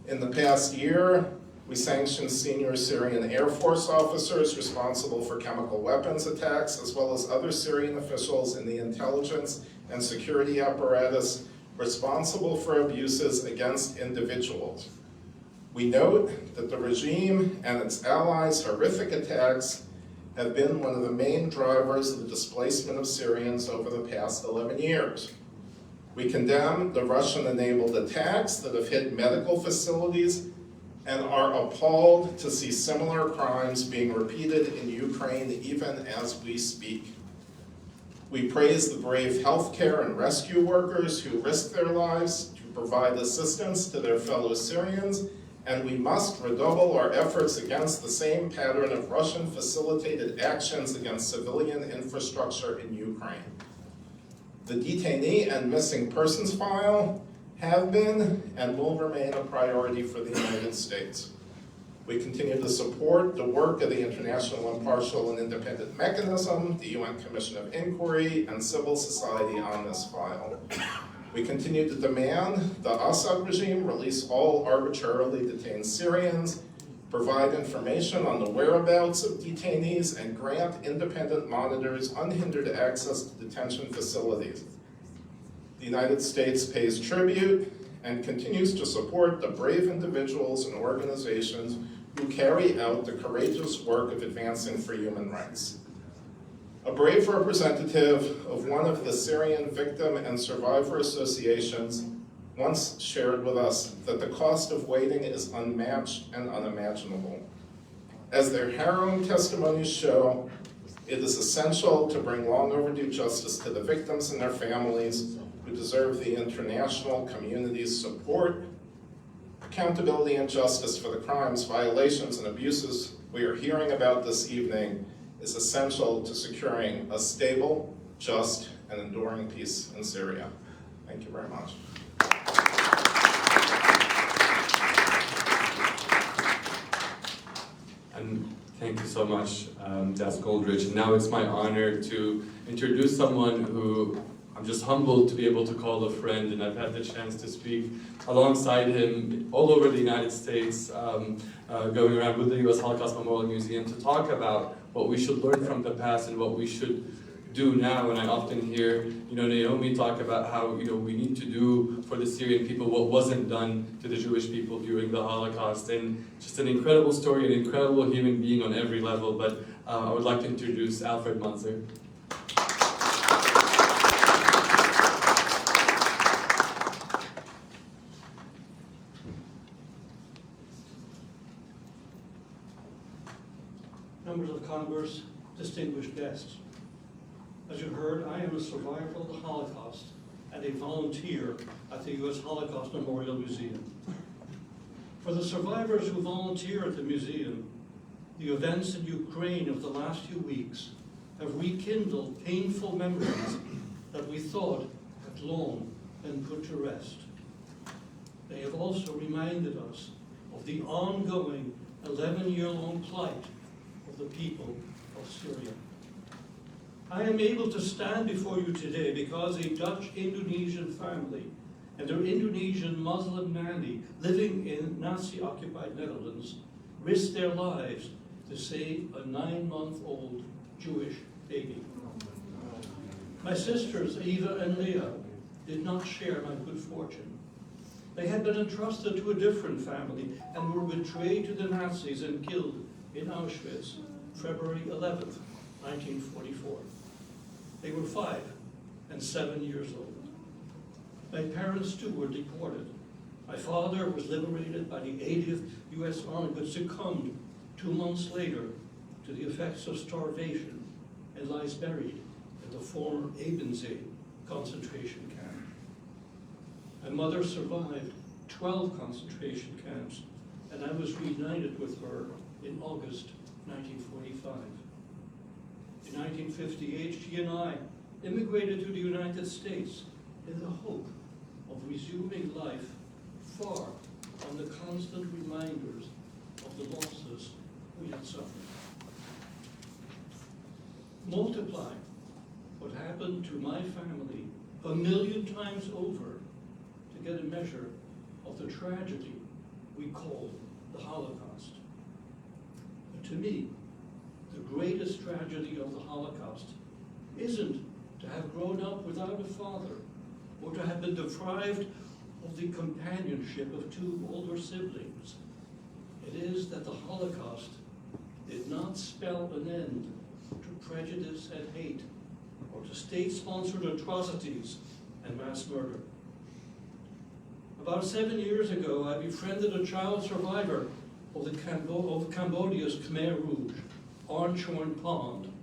In the past year, we sanctioned senior Syrian Air Force officers responsible for chemical weapons attacks, as well as other Syrian officials in the intelligence and security apparatus responsible for abuses against individuals. We note that the regime and its allies' horrific attacks have been one of the main drivers of the displacement of Syrians over the past 11 years. We condemn the Russian-enabled attacks that have hit medical facilities and are appalled to see similar crimes being repeated in Ukraine even as we speak. We praise the brave healthcare and rescue workers who risk their lives to provide assistance to their fellow Syrians, and we must redouble our efforts against the same pattern of Russian-facilitated actions against civilian infrastructure in Ukraine. The detainee and missing persons file have been and will remain a priority for the United States. We continue to support the work of the International Impartial and Independent Mechanism, the UN Commission of Inquiry, and civil society on this file. We continue to demand the Assad regime release all arbitrarily detained Syrians, provide information on the whereabouts of detainees, and grant independent monitors unhindered access to detention facilities. The United States pays tribute and continues to support the brave individuals and organizations who carry out the courageous work of advancing for human rights. A brave representative of one of the Syrian victim and survivor associations once shared with us that the cost of waiting is unmatched and unimaginable. As their harrowing testimonies show, it is essential to bring long overdue justice to the victims and their families who deserve the international community's support. Accountability and justice for the crimes, violations, and abuses we are hearing about this evening is essential to securing a stable, just, and enduring peace in Syria. Thank you very much. And thank you so much, Des Goldrich. And now it's my honor to introduce someone who I'm just humbled to be able to call a friend, and I've had the chance to speak alongside him all over the United States, going around with the U.S. Holocaust Memorial Museum to talk about what we should learn from the past and what we should do now. And I often hear, Naomi talk about how, we need to do for the Syrian people what wasn't done to the Jewish people during the Holocaust. And just an incredible story, an incredible human being on every level. But I would like to introduce Alfred Munzer. Members of Congress, distinguished guests. As you heard, I am a survivor of the Holocaust and a volunteer at the U.S. Holocaust Memorial Museum. For the survivors who volunteer at the museum, the events in Ukraine of the last few weeks have rekindled painful memories that we thought had long been put to rest. They have also reminded us of the ongoing 11-year-long plight of the people of Syria. I am able to stand before you today because a Dutch-Indonesian family and their Indonesian Muslim nanny living in Nazi-occupied Netherlands risked their lives to save a 9-month-old Jewish baby. My sisters, Eva and Leah, did not share my good fortune. They had been entrusted to a different family and were betrayed to the Nazis and killed in Auschwitz, February 11th, 1944. They were 5 and 7 years old. My parents too were deported. My father was liberated by the 80th U.S. Army, but succumbed 2 months later to the effects of starvation and lies buried in the former Ebensee concentration camp. My mother survived 12 concentration camps, and I was reunited with her in August 1945. In 1958, she and I immigrated to the United States in the hope of resuming life far from the constant reminders of the losses we had suffered. Multiply what happened to my family 1,000,000 times over to get a measure of the tragedy we call the Holocaust. But to me, the greatest tragedy of the Holocaust isn't to have grown up without a father or to have been deprived of the companionship of 2 older siblings. It is that the Holocaust did not spell an end to prejudice and hate or to state-sponsored atrocities and mass murder. About 7 years ago, I befriended a child survivor of Cambodia's Khmer Rouge, An Chorn Pond.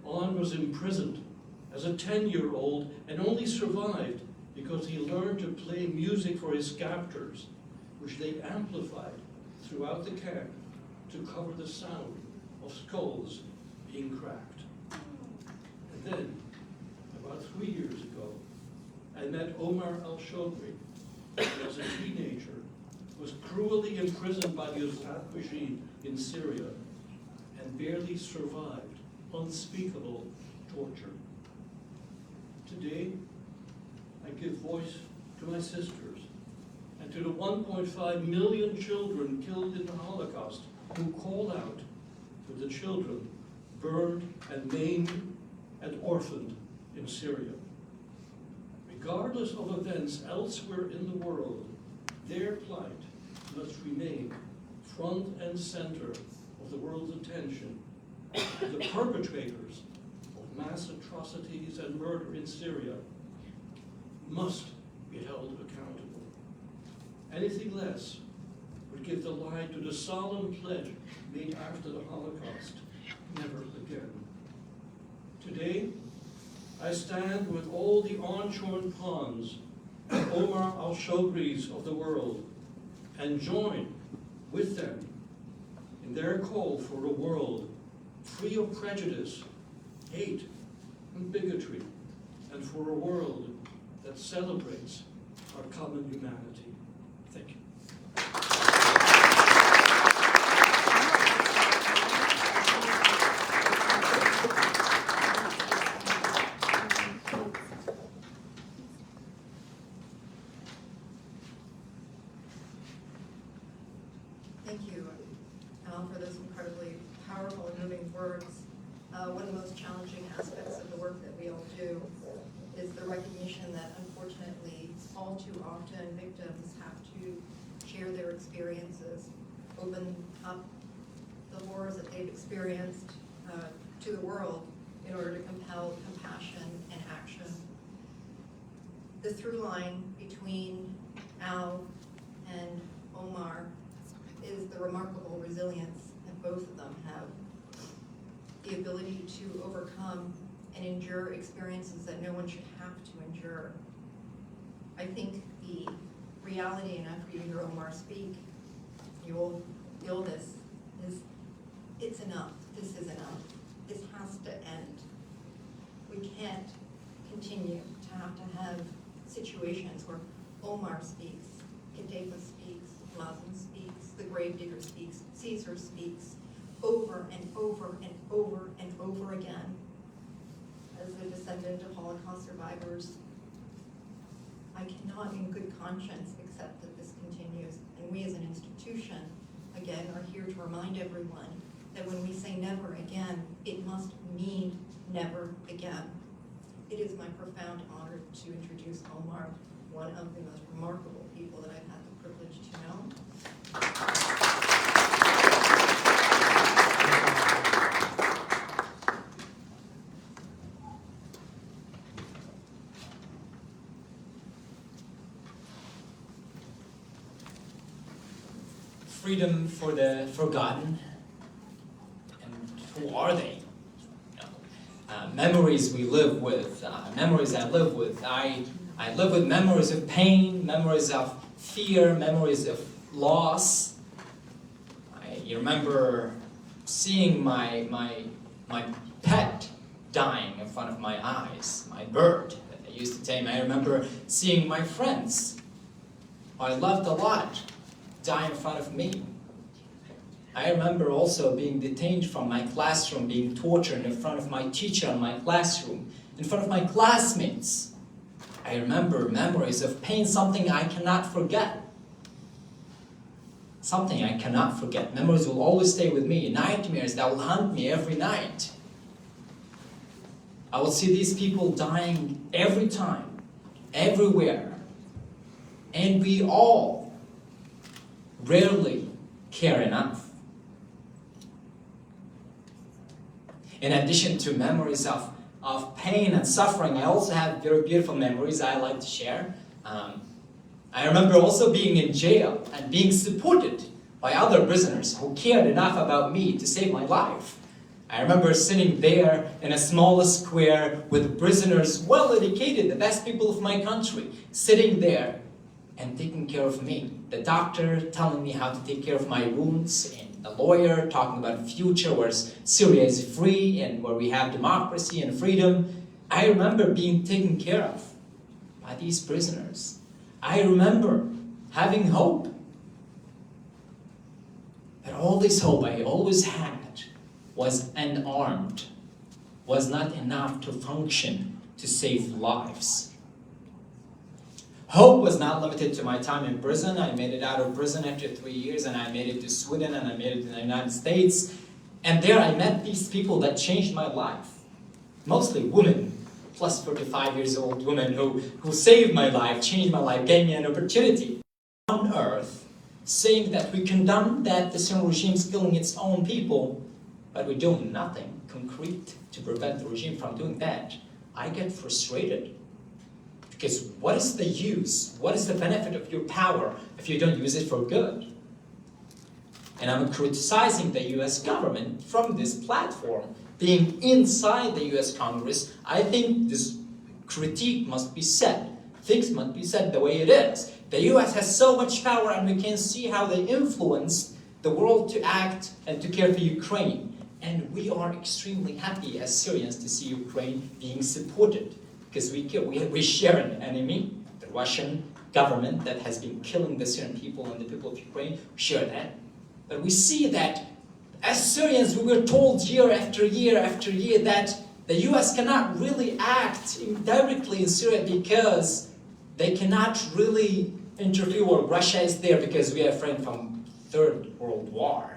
An was imprisoned as a 10-year-old and only survived because he learned to play music for his captors, which they amplified throughout the camp to cover the sound of skulls being cracked. And then, about 3 years ago, I met Omar al-Shogri, who as a teenager was cruelly imprisoned by the Assad regime in Syria and barely survived unspeakable torture. Today, I give voice to my sisters and to the 1.5 million children killed in the Holocaust who call out for the children burned and maimed and orphaned in Syria. Regardless of events elsewhere in the world, their plight must remain front and center of the world's attention. The perpetrators of mass atrocities and murder in Syria must be held accountable. Anything less would give the lie to the solemn pledge made after the Holocaust: never again. Today, I stand with all the An Chorn Ponds and Omar al-Shogris of the world and join with them in their call for a world free of prejudice, hate, and bigotry, and for a world that celebrates our common humanity. Thank you. Thank you, Al, for those incredibly powerful and moving words. One of the most challenging aspects of the work that we all do is the recognition that unfortunately all too often victims have to share their experiences, open up the horrors that they've experienced to the world in order to compel compassion and action. The through line between Al and Omar is the remarkable resilience that both of them have, the ability to overcome and endure experiences that no one should have to endure. I think the reality, and after you hear Omar speak, you'll feel this, is it's enough, this is enough, this has to end. We can't continue to have situations where Omar speaks, Gaddafi speaks, Mazen speaks, the Gravedigger speaks, Caesar speaks, over and over and over and over again. As a descendant of Holocaust survivors, I cannot in good conscience accept that this continues. And we as an institution, again, are here to remind everyone that when we say never again, it must mean never again. It is my profound honor to introduce Omar, one of the most remarkable people that I've had the privilege to know. Freedom for the forgotten. And who are they? Memories we live with, memories I live with. I live with memories of pain, memories of fear, memories of loss. I remember seeing my pet dying in front of my eyes, my bird that I used to tame. I remember seeing my friends who I loved a lot die in front of me. I remember also being detained from my classroom, being tortured in front of my teacher in my classroom, in front of my classmates. I remember memories of pain, something I cannot forget. Something I cannot forget. Memories will always stay with me, nightmares that will haunt me every night. I will see these people dying every time, everywhere. And we all rarely care enough. In addition to memories of pain and suffering, I also have very beautiful memories I like to share. I remember also being in jail and being supported by other prisoners who cared enough about me to save my life. I remember sitting there in a small square with prisoners, well-educated, the best people of my country, sitting there and taking care of me. The doctor telling me how to take care of my wounds, and the lawyer talking about a future where Syria is free and where we have democracy and freedom. I remember being taken care of by these prisoners. I remember having hope. But all this hope I always had was unarmed, was not enough to function to save lives. Hope was not limited to my time in prison. I made it out of prison after 3 years, and I made it to Sweden, and I made it to the United States. And there I met these people that changed my life. Mostly women, plus 45 years old women who saved my life, changed my life, gave me an opportunity on earth, saying that we condemn that the Syrian regime is killing its own people, but we're doing nothing concrete to prevent the regime from doing that. I get frustrated. Because what is the use? What is the benefit of your power if you don't use it for good? And I'm criticizing the US government from this platform. Being inside the US Congress, I think this critique must be said. Things must be said the way it is. The US has so much power, and we can see how they influence the world to act and to care for Ukraine. And we are extremely happy as Syrians to see Ukraine being supported, because we share an enemy, the Russian government that has been killing the Syrian people and the people of Ukraine. We share that. But we see that as Syrians, we were told year after year after year that the US cannot really act directly in Syria because they cannot really interfere, or Russia is there because we are afraid from Third World War.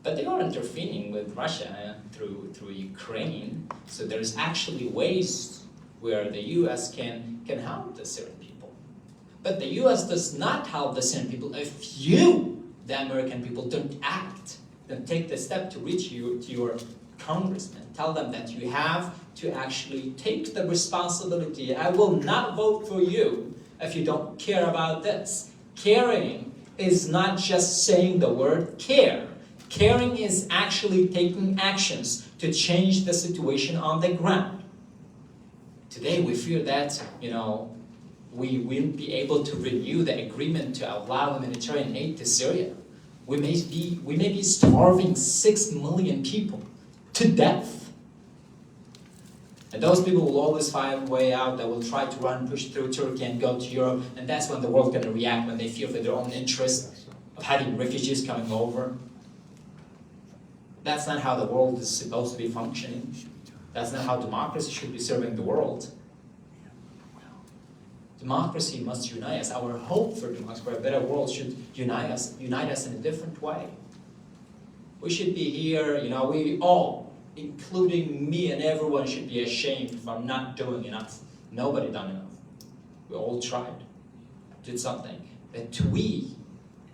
But they are intervening with Russia through Ukraine. So there's actually ways where the US can help the Syrian people. But the US does not help the Syrian people if you, the American people, don't act. Don't take the step to reach to your congressman. Tell them that you have to actually take the responsibility. I will not vote for you if you don't care about this. Caring is not just saying the word care. Caring is actually taking actions to change the situation on the ground. Today we fear that, we won't be able to renew the agreement to allow humanitarian aid to Syria. We may be starving 6 million people to death. And those people will always find a way out. They will try to push through Turkey and go to Europe. And that's when the world's going to react, when they fear for their own interests of having refugees coming over. That's not how the world is supposed to be functioning. That's not how democracy should be serving the world. Democracy must unite us. Our hope for democracy, for a better world, should unite us in a different way. We should be here, we all, including me and everyone, should be ashamed for not doing enough. Nobody done enough. We all tried, did something. But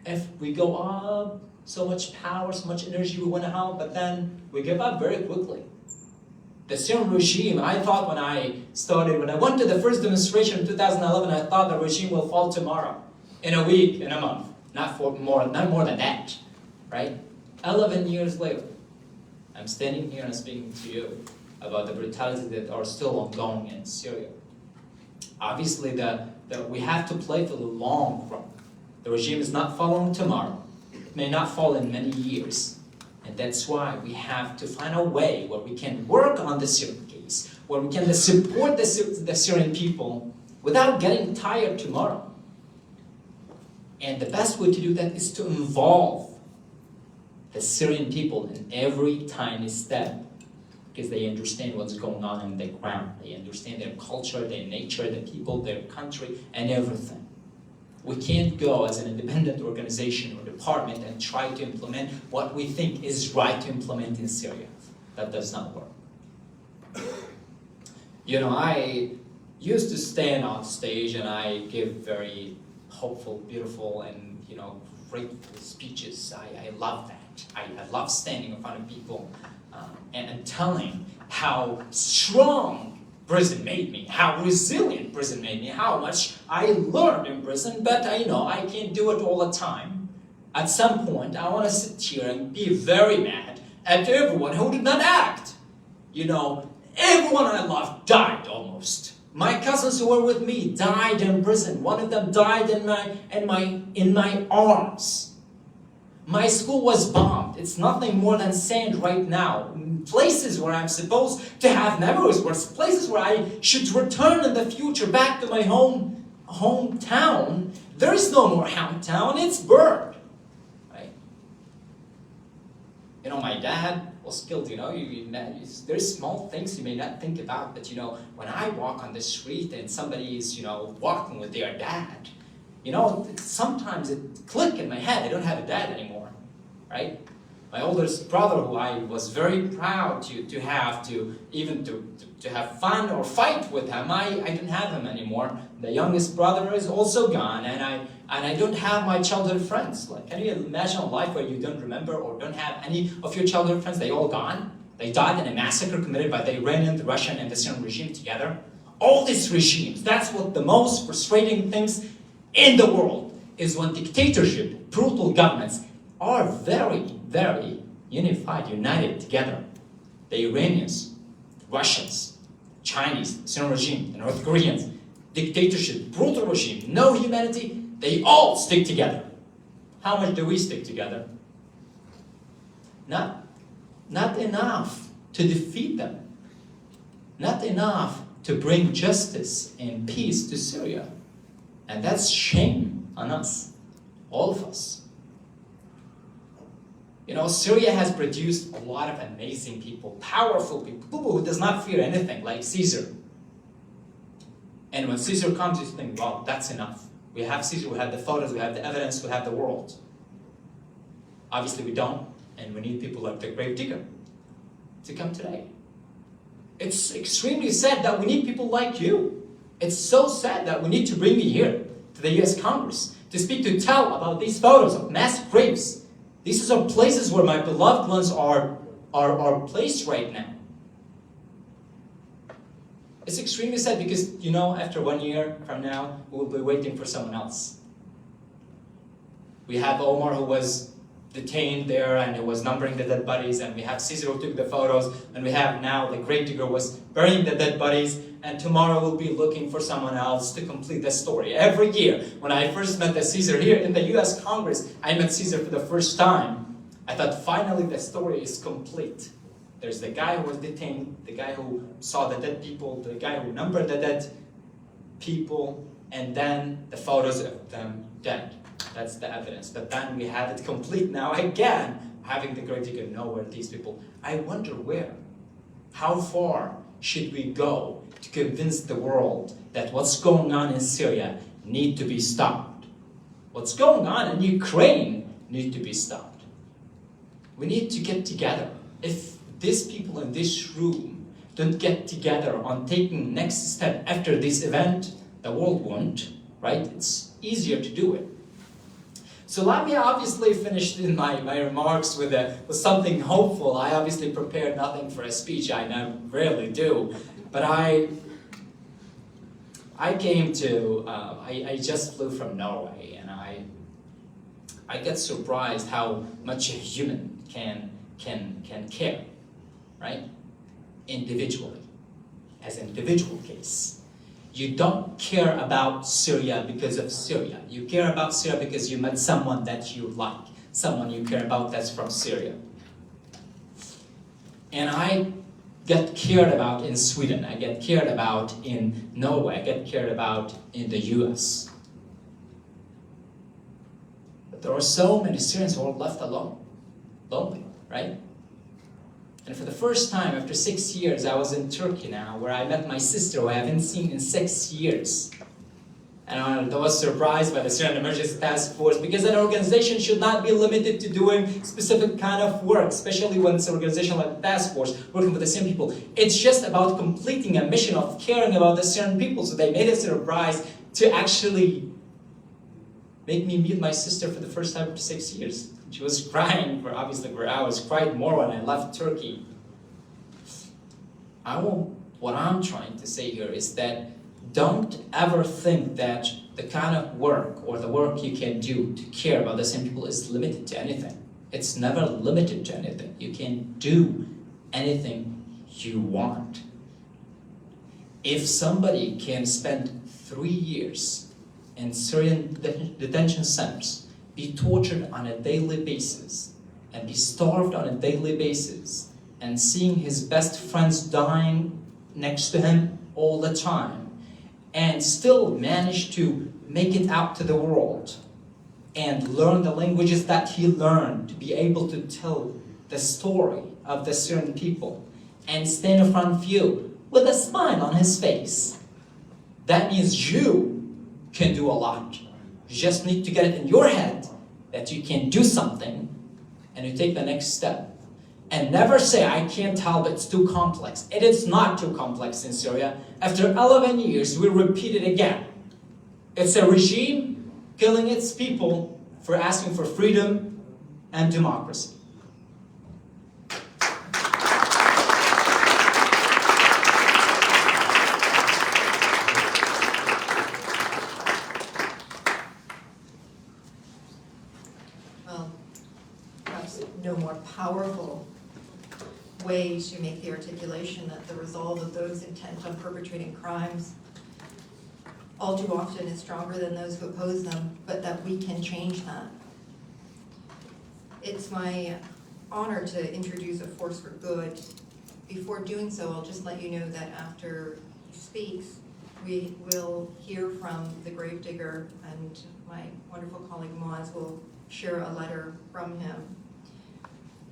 if we go up, so much power, so much energy, we want to help, but then we give up very quickly. The Syrian regime, I thought when I went to the first demonstration in 2011, I thought the regime will fall tomorrow, in a week, in a month, not more than that, right? 11 years later, I'm standing here and speaking to you about the brutalities that are still ongoing in Syria. Obviously, we have to play for the long run. The regime is not falling tomorrow. It may not fall in many years. And that's why we have to find a way where we can work on the Syrian case, where we can support the Syrian people without getting tired tomorrow. And the best way to do that is to involve the Syrian people in every tiny step, because they understand what's going on in the ground. They understand their culture, their nature, the people, their country, and everything. We can't go as an independent organization or department and try to implement what we think is right to implement in Syria. That does not work. I used to stand on stage and I give very hopeful, beautiful, and grateful speeches. I love that. I love standing in front of people and telling how strong prison made me, how resilient prison made me, how much I learned in prison, but I know I can't do it all the time. At some point, I want to sit here and be very mad at everyone who did not act. You know, everyone I loved died almost. My cousins who were with me died in prison. One of them died in my arms. My school was bombed. It's nothing more than sand right now. Places where I'm supposed to have memories, places where I should return in the future back to my hometown. There is no more hometown. It's burned. Right? You know, my dad was killed. You know, there's small things you may not think about, but you know, when I walk on the street and somebody is, you know, walking with their dad, you know, sometimes it clicks in my head. I don't have a dad anymore, right? My oldest brother, who I was very proud to have fun or fight with him, I don't have him anymore. The youngest brother is also gone, and I don't have my childhood friends. Like, can you imagine a life where you don't remember or don't have any of your childhood friends? They all gone. They died in a massacre committed by the Iranian, the Russian, and the Syrian regime together. All these regimes, that's what the most frustrating things in the world is, when dictatorship, brutal governments are very, very unified, united together. The Iranians, Russians, Chinese, Syrian regime, the North Koreans, dictatorship, brutal regime, no humanity, they all stick together. How much do we stick together? Not enough to defeat them. Not enough to bring justice and peace to Syria. And that's shame on us, all of us. You know, Syria has produced a lot of amazing people, powerful people who does not fear anything, like Caesar. And when Caesar comes, you think, well, that's enough. We have Caesar, we have the photos, we have the evidence, we have the world. Obviously we don't, and we need people like the Gravedigger to come today. It's extremely sad that we need people like you. It's so sad that we need to bring you here to the US Congress to speak, to tell about these photos of mass graves. These are places where my beloved ones are placed right now. It's extremely sad because, you know, after 1 year from now, we will be waiting for someone else. We have Omar, who was detained there and he was numbering the dead bodies, and we have Caesar, who took the photos, and we have now the Gravedigger was burying the dead bodies, and tomorrow we'll be looking for someone else to complete the story. Every year, when I first met the Caesar here in the US Congress, I met Caesar for the first time. I thought finally the story is complete. There's the guy who was detained, the guy who saw the dead people, the guy who numbered the dead people, and then the photos of them dead. That's the evidence. But then we have it complete now again, having the Gravedigger know where these people. I wonder where. How far should we go to convince the world that what's going on in Syria need to be stopped? What's going on in Ukraine need to be stopped. We need to get together. If these people in this room don't get together on taking next step after this event, the world won't, right? It's easier to do it. So let me obviously finish my remarks with something hopeful. I obviously prepared nothing for a speech. I rarely do. But I came to, I just flew from Norway, and I get surprised how much a human can care, right? Individually, as an individual case. You don't care about Syria because of Syria. You care about Syria because you met someone that you like, someone you care about that's from Syria. And I get cared about in Sweden, I get cared about in Norway, I get cared about in the US. But there are so many Syrians who are left alone, lonely, right? And for the first time, after 6 years, I was in Turkey now, where I met my sister, who I haven't seen in 6 years. And I was surprised by the Syrian Emergency Task Force, because an organization should not be limited to doing specific kind of work, especially when it's an organization like the Task Force, working with the Syrian people. It's just about completing a mission of caring about the Syrian people. So they made a surprise to actually make me meet my sister for the first time for 6 years. She was crying obviously for hours, cried more when I left Turkey. I won't what I'm trying to say here is that don't ever think that the kind of work or the work you can do to care about the Syrian people is limited to anything. It's never limited to anything. You can do anything you want. If somebody can spend 3 years in Syrian detention centers, be tortured on a daily basis, and be starved on a daily basis, and seeing his best friends dying next to him all the time, and still manage to make it out to the world, and learn the languages that he learned, to be able to tell the story of the Syrian people, and stand in front of you with a smile on his face. That means you can do a lot. You just need to get it in your head that you can do something, and you take the next step. And never say, I can't help, it's too complex. It is not too complex in Syria. After 11 years, we repeat it again. It's a regime killing its people for asking for freedom and democracy. Well, perhaps no more powerful way to make the articulation that the resolve of those intent on perpetrating crimes all too often is stronger than those who oppose them, but that we can change that. It's my honor to introduce a force for good. Before doing so, I'll just let you know that after he speaks, we will hear from the Gravedigger, and my wonderful colleague Moaz will share a letter from him.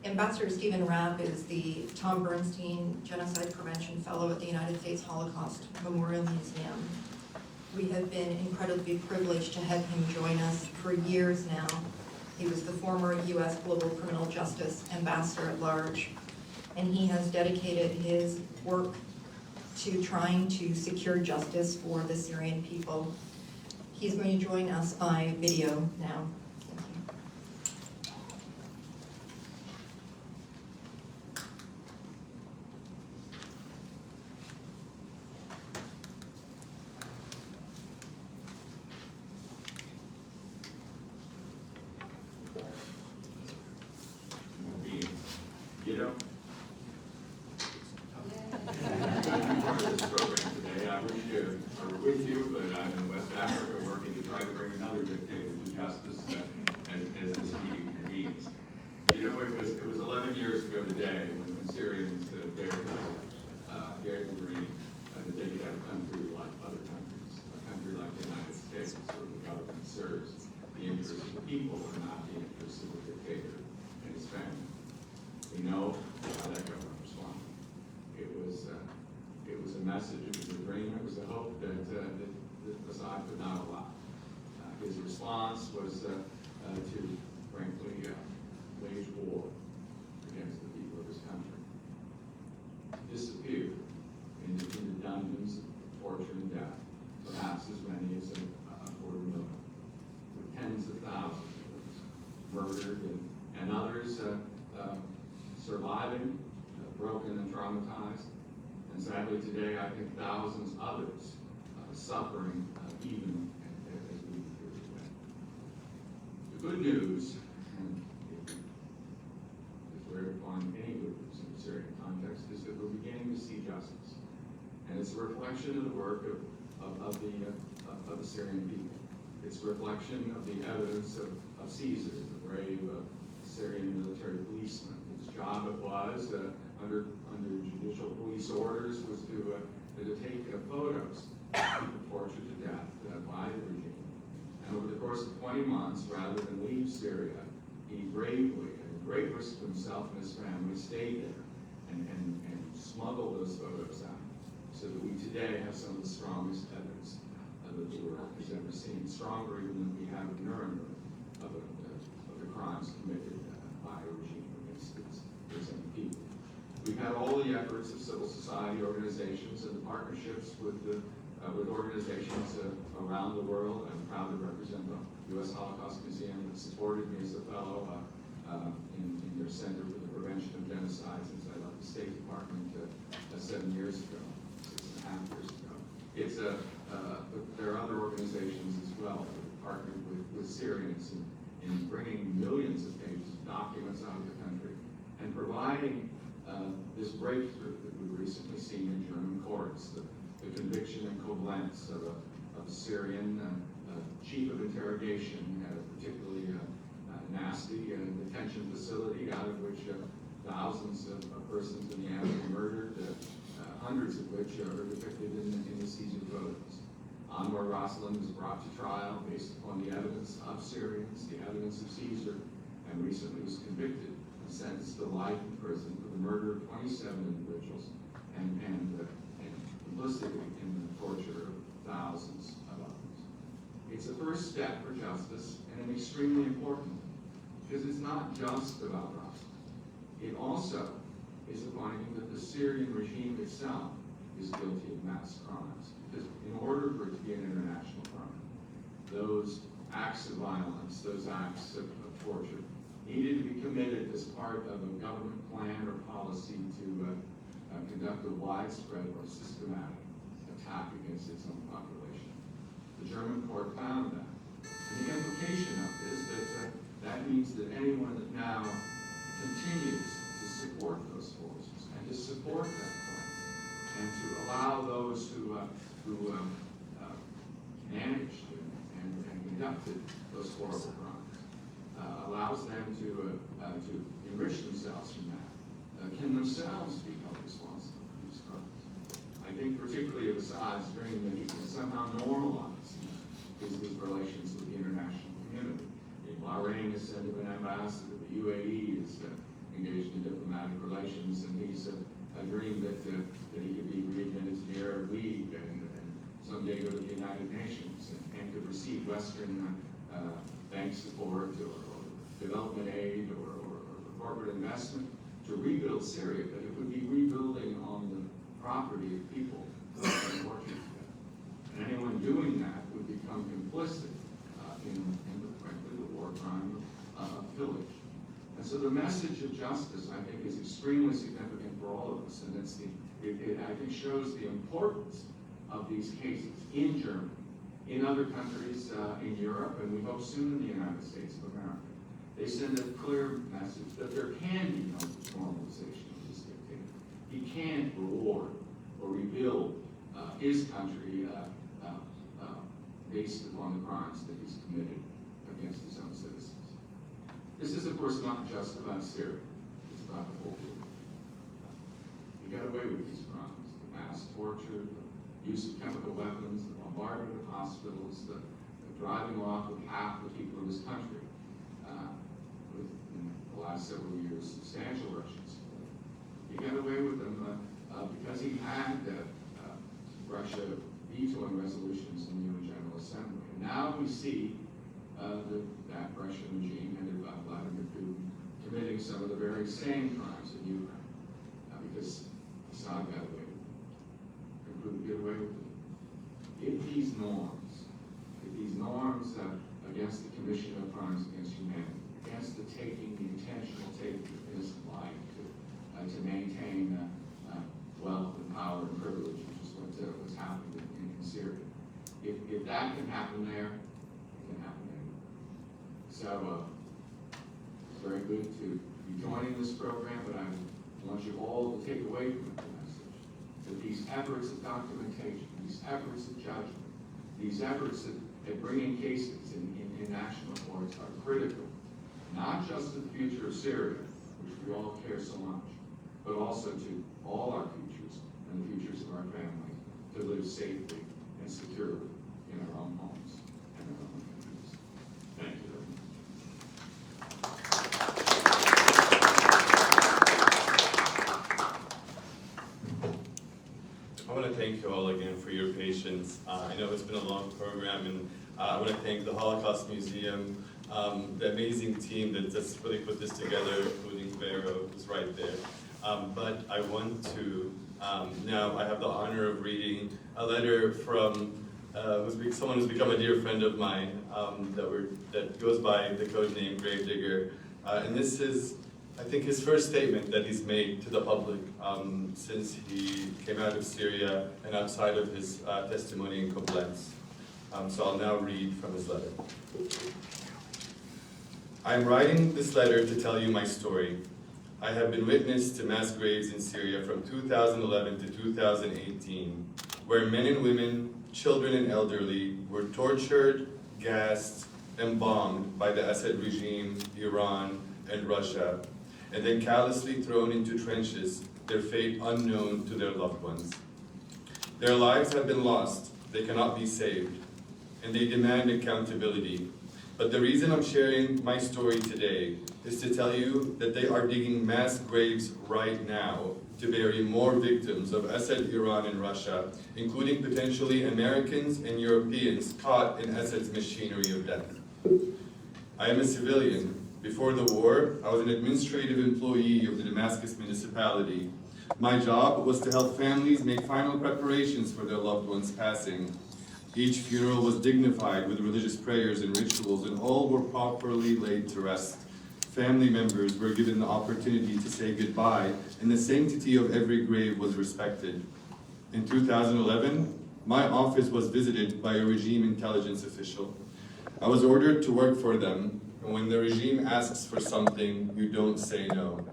Ambassador Stephen Rapp is the Tom Bernstein Genocide Prevention Fellow at the United States Holocaust Memorial Museum. We have been incredibly privileged to have him join us for years now. He was the former U.S. Global Criminal Justice Ambassador at Large, and he has dedicated his work to trying to secure justice for the Syrian people. He's going to join us by video now. You know, part of this program today, I wish I were with you, but I'm in West Africa working to try to bring another dictator to justice as this meeting convenes. You know, it was 11 years ago today when Syrians dared to agree that they could have a country like other countries, a country like the United States, where the government serves the interests of the people and not the interests of the dictator and his family. We know how that government responded. It was a message, it was a dream, it was a hope that Assad could not allow. His response was to, frankly, wage war against the people of his country. Disappear into the dungeons of torture and death, perhaps as many as a quarter million, with tens of thousands of those murdered and others surviving, broken and traumatized, and sadly today I think thousands others suffering even as we hear today. The good news, and if we're on any good news in the Syrian context, is that we're beginning to see justice, and it's a reflection of the work of the Syrian people. It's a reflection of the evidence of Caesar, the brave Syrian military policeman. Job it was under judicial police orders was to take photos of people tortured to death by the regime. And over the course of 20 months, rather than leave Syria, he bravely, at great risk to himself and his family, stayed there and smuggled those photos out, so that we today have some of the strongest evidence that the world has ever seen, stronger even than we have in Nuremberg of the crimes committed by a regime against its people. We've had all the efforts of civil society organizations and the partnerships with organizations around the world. I'm proud to represent the U.S. Holocaust Museum that supported me as a fellow in their Center for the Prevention of Genocide since I left the State Department 7 years ago. years ago. It's there are other organizations as well that have partnered with Syrians in bringing millions of pages of documents out of the country and providing this breakthrough that we've recently seen in German courts, the conviction in Koblenz of a Syrian chief of interrogation at a particularly nasty detention facility out of which thousands of persons in the end were murdered, hundreds of which are depicted in the seizure photos. Anwar Roslan was brought to trial based upon the evidence of Syrians, the evidence of Caesar, and recently was convicted and sentenced to life in prison for the murder of 27 individuals and complicity in the torture of thousands of others. It's a first step for justice and an extremely important one, because it's not just about Roslan. It also is a finding that the Syrian regime itself is guilty of mass crimes. Because in order for it to be an international crime, those acts of violence, those acts of torture, needed to be committed as part of a government plan or policy to conduct a widespread or systematic attack against its own population. The German court found that. And the implication of this is that means that anyone that now continues to support those forces and to support that plan and to allow those who managed and conducted those horrible crimes, allows them to enrich themselves from that, can themselves be held responsible for these crimes. I think particularly of Assad's dream that he can somehow normalize his relations with the international community. Bahrain has sent him an ambassador, the UAE is engaged in diplomatic relations, and he's dreamed that he could be readmitted to the Arab League and someday go to the United Nations and could receive Western bank support or development aid or corporate investment to rebuild Syria, but it would be rebuilding on the property of people who are tortured to death. And anyone doing that would become complicit in frankly, the war crime of pillage. And so the message of justice, I think, is extremely significant for all of us, and it I think shows the importance of these cases in Germany, in other countries in Europe, and we hope soon in the United States of America. They send a clear message that there can be no normalization of this dictator. He can't reward or rebuild his country based upon the crimes that he's committed against his own citizens. This is, of course, not just about Syria. It's about the whole world. He got away with these crimes: the mass torture, the use of chemical weapons, the bombardment of hospitals, the driving off of half the people of his country, with, in the last several years, substantial Russian support. He got away with them because he had Russia vetoing resolutions in the UN General Assembly. And now we see that Russian regime, headed by Vladimir Putin, committing some of the very same crimes in Ukraine, because Assad got away with them, and couldn't get away with them. If these norms against the commission of crimes against humanity, against the intentional taking of innocent life to maintain wealth and power and privilege, which is what's happened in Syria. If that can happen there, it can happen anywhere. So it's very good to be joining this program, but I want you all to take away from it the message that these efforts of documentation, these efforts of judgment, these efforts at bringing cases in national courts are critical, not just to the future of Syria, which we all care so much, but also to all our futures and the futures of our families to live safely and securely in our own homes and our own countries. Thank you very much. I want to thank you all again for your patience. I know it's been a long program, and I want to thank the Holocaust Museum, the amazing team that just really put this together, including Vero, who's right there. But I want to, now I have the honor of reading a letter from someone who's become a dear friend of mine, that goes by the code name Gravedigger. And this is I think his first statement that he's made to the public since he came out of Syria and outside of his testimony in Koblenz. So I'll now read from his letter. I'm writing this letter to tell you my story. I have been witness to mass graves in Syria from 2011 to 2018, where men and women, children and elderly were tortured, gassed, and bombed by the Assad regime, Iran, and Russia, and then callously thrown into trenches, their fate unknown to their loved ones. Their lives have been lost, they cannot be saved, and they demand accountability. But the reason I'm sharing my story today is to tell you that they are digging mass graves right now to bury more victims of Assad, Iran, and Russia, including potentially Americans and Europeans caught in Assad's machinery of death. I am a civilian. Before the war, I was an administrative employee of the Damascus municipality. My job was to help families make final preparations for their loved ones' passing. Each funeral was dignified with religious prayers and rituals, and all were properly laid to rest. Family members were given the opportunity to say goodbye, and the sanctity of every grave was respected. In 2011, my office was visited by a regime intelligence official. I was ordered to work for them, and when the regime asks for something, you don't say no.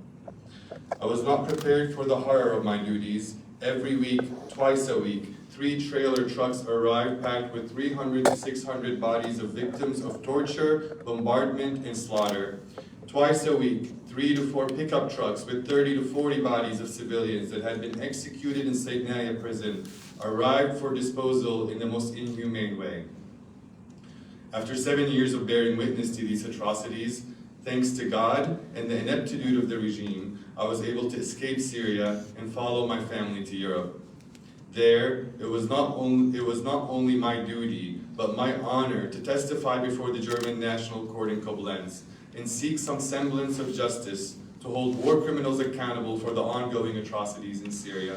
I was not prepared for the horror of my duties. Every week, twice a week, 3 trailer trucks arrived packed with 300 to 600 bodies of victims of torture, bombardment, and slaughter. Twice a week, 3 to 4 pickup trucks with 30 to 40 bodies of civilians that had been executed in Saidnaya prison arrived for disposal in the most inhumane way. After 7 years of bearing witness to these atrocities, thanks to God and the ineptitude of the regime, I was able to escape Syria and follow my family to Europe. There, it was not only my duty, but my honor to testify before the German National Court in Koblenz and seek some semblance of justice to hold war criminals accountable for the ongoing atrocities in Syria.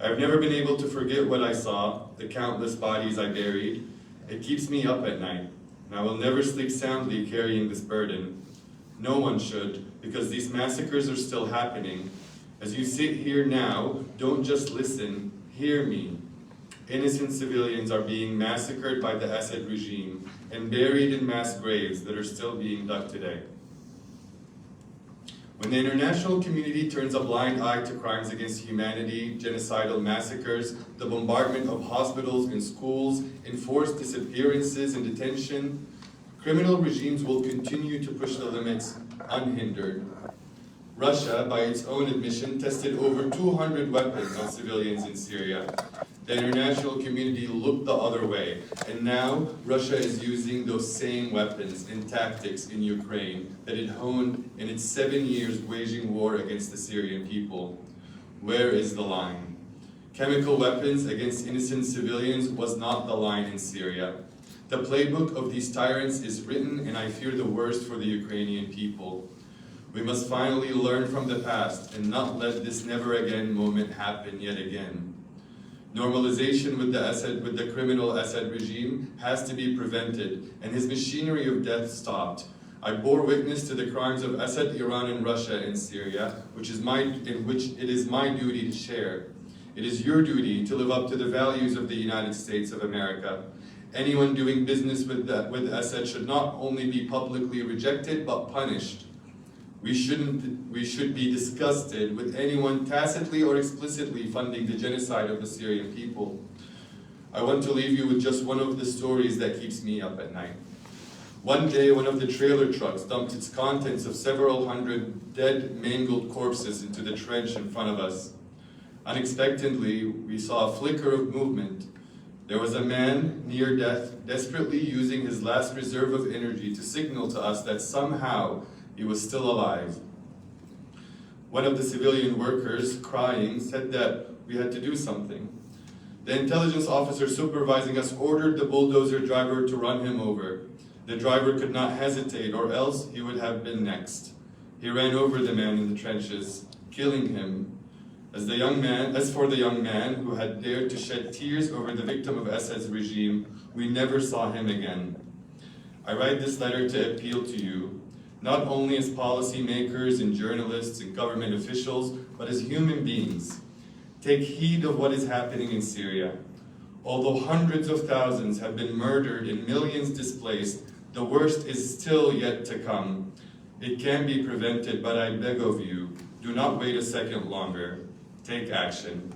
I have never been able to forget what I saw, the countless bodies I buried. It keeps me up at night, and I will never sleep soundly carrying this burden. No one should, because these massacres are still happening. As you sit here now, don't just listen, hear me. Innocent civilians are being massacred by the Assad regime and buried in mass graves that are still being dug today. When the international community turns a blind eye to crimes against humanity, genocidal massacres, the bombardment of hospitals and schools, enforced disappearances and detention, criminal regimes will continue to push the limits unhindered. Russia, by its own admission, tested over 200 weapons on civilians in Syria. The international community looked the other way, and now Russia is using those same weapons and tactics in Ukraine that it honed in its 7 years waging war against the Syrian people. Where is the line? Chemical weapons against innocent civilians was not the line in Syria. The playbook of these tyrants is written, and I fear the worst for the Ukrainian people. We must finally learn from the past and not let this never again moment happen yet again. Normalization with the criminal Assad regime has to be prevented and his machinery of death stopped. I bore witness to the crimes of Assad, Iran, and Russia in Syria, in which it is my duty to share. It is your duty to live up to the values of the United States of America. Anyone doing business with Assad should not only be publicly rejected, but punished. We should be disgusted with anyone tacitly or explicitly funding the genocide of the Syrian people. I want to leave you with just one of the stories that keeps me up at night. One day, one of the trailer trucks dumped its contents of several hundred dead, mangled corpses into the trench in front of us. Unexpectedly, we saw a flicker of movement. There was a man near death, desperately using his last reserve of energy to signal to us that somehow he was still alive. One of the civilian workers, crying, said that we had to do something. The intelligence officer supervising us ordered the bulldozer driver to run him over. The driver could not hesitate, or else he would have been next. He ran over the man in the trenches, killing him. As for the young man who had dared to shed tears over the victim of Assad's regime, we never saw him again. I write this letter to appeal to you. not only as policymakers and journalists and government officials, but as human beings. Take heed of what is happening in Syria. Although hundreds of thousands have been murdered and millions displaced, the worst is still yet to come. It can be prevented, but I beg of you, do not wait a second longer. Take action.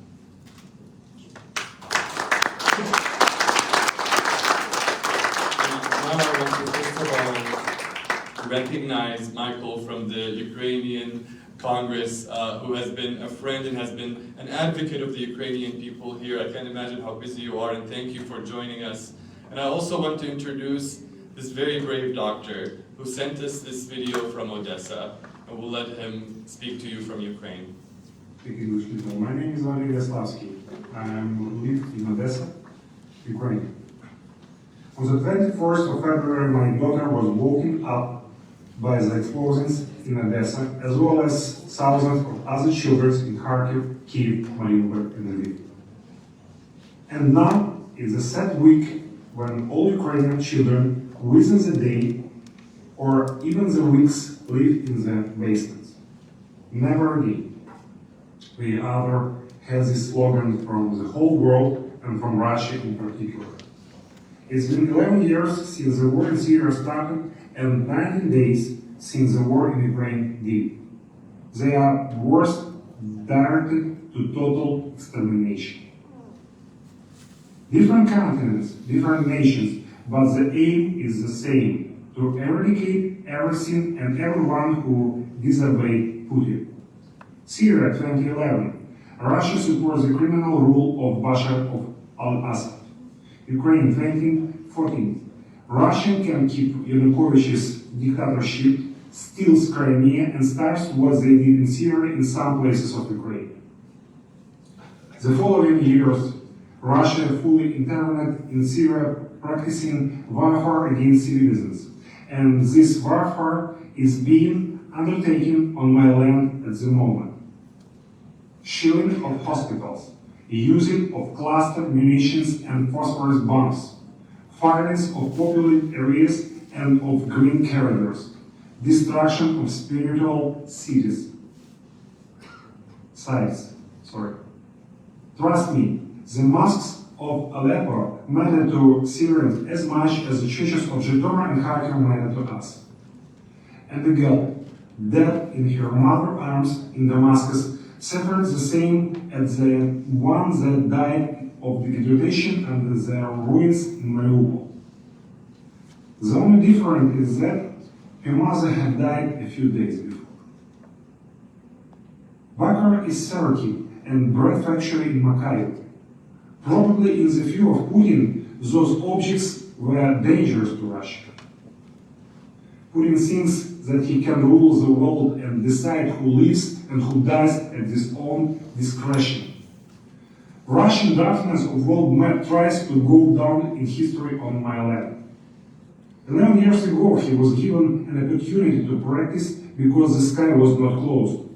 Now I want to first of all recognize Michael from the Ukrainian Congress, who has been a friend and has been an advocate of the Ukrainian people here. I can't imagine how busy you are, and thank you for joining us. And I also want to introduce this very brave doctor who sent us this video from Odessa, and we'll let him speak to you from Ukraine. Speak English, people. My name is Valery Yaslavsky. I live in Odessa, Ukraine. On the 21st of February, my daughter was woken up by the explosions in Odessa, as well as thousands of other children in Kharkiv, Kyiv, Mariupol, and Lviv. And now is a sad week when all Ukrainian children within the day or even the weeks live in the basements. Never again. We other has this slogan from the whole world and from Russia in particular. It's been 11 years since the war in Syria started and 19 days since the war in Ukraine did. They are wars directed to total extermination. Different continents, different nations, but the aim is the same, to eradicate everything and everyone who disobeyed Putin. Syria 2011, Russia supports the criminal rule of Bashar al-Assad. Ukraine 2014, Russia can keep Yanukovych's dictatorship, steals Crimea, and starts what they did in Syria in some places of Ukraine. The following years, Russia fully intervened in Syria, practicing warfare against civilians, and this warfare is being undertaken on my land at the moment. Shelling of hospitals, using of cluster munitions and phosphorus bombs, firings of populated areas and of green corridors, destruction of spiritual sites. Trust me, the mosques of Aleppo matter to Syrians as much as the churches of Zhytomyr and Kharkiv matter to us. And the girl, dead in her mother's arms in Damascus, suffered the same as the one that died of degradation under the ruins in Mariupol. The only difference is that her mother had died a few days before. Bakar is Cherokee and bread factory in Makayev. Probably in the view of Putin, those objects were dangerous to Russia. Putin thinks that he can rule the world and decide who lives and who dies at his own discretion. Russian darkness of world map tries to go down in history on my land. 11 years ago, he was given an opportunity to practice because the sky was not closed.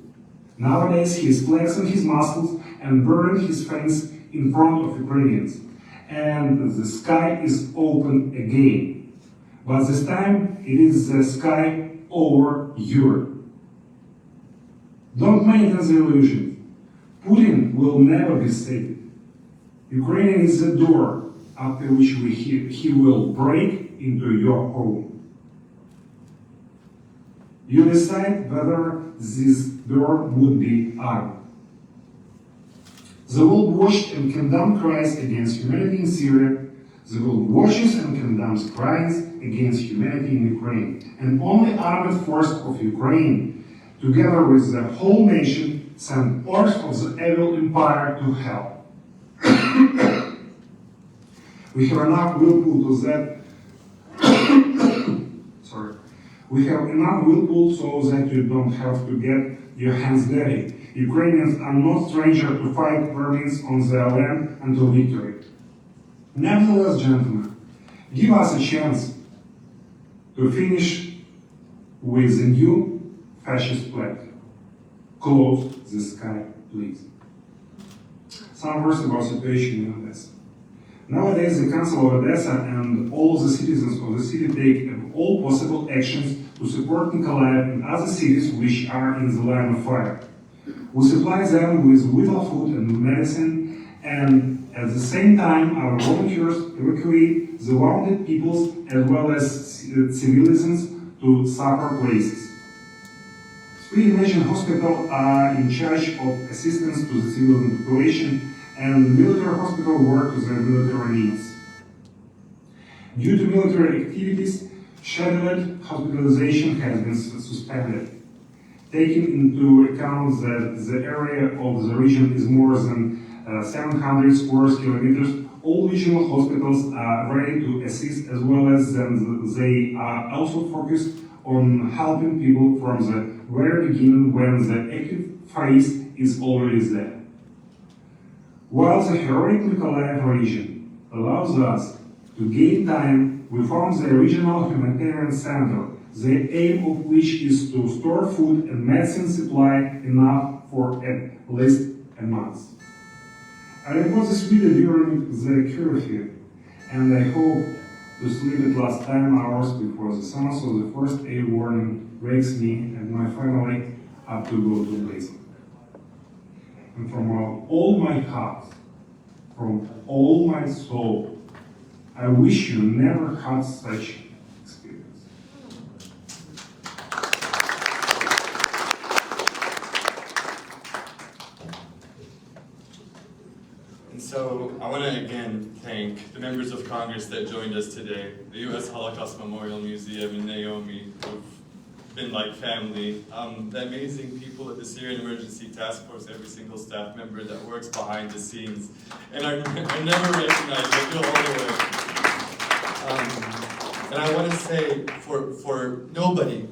Nowadays, he is flexing his muscles and burning his face in front of Ukrainians. And the sky is open again. But this time, it is the sky over Europe. Don't maintain the illusion. Putin will never be sated. Ukraine is the door after which he will break into your home. You decide whether this door would be armed. The world watched and condemned crimes against humanity in Syria. The world watches and condemns crimes against humanity in Ukraine. And only armed force of Ukraine, together with the whole nation, send orders of the evil empire to hell. We have enough willpool to that. We have enough willpool so that you don't have to get your hands dirty. Ukrainians are not strangers to fight vermins on their land until victory. Nevertheless, gentlemen, give us a chance to finish with the new fascist flag. Close the sky, please. Some words about situation in Odessa. Nowadays, the Council of Odessa and all the citizens of the city take all possible actions to support Nikolaev and other cities which are in the line of fire. We supply them with vital food and medicine, and at the same time, our volunteers evacuate the wounded peoples as well as civilians to safer places. Three Nation Hospitals are in charge of assistance to the civilian population, and military hospitals work with their military needs. Due to military activities, scheduled hospitalization has been suspended. Taking into account that the area of the region is more than 700 square kilometers, all regional hospitals are ready to assist, as well as they are also focused on helping people from the very beginning when the active phase is already there. While the heroic Nikolaev region allows us to gain time, we found the regional humanitarian center, the aim of which is to store food and medicine supply enough for at least a month. I record this video during the curfew, and I hope to sleep at last 10 hours before the sounds of the first aid warning wakes me and my family up to go to the basement. And from all my heart, from all my soul, I wish you never had such experience. And so I want to again thank the members of Congress that joined us today, the U.S. Holocaust Memorial Museum and Naomi, who've been like family, the amazing people at the Syrian Emergency Task Force, every single staff member that works behind the scenes. And I never recognize, I feel all the way. And I want to say, for nobody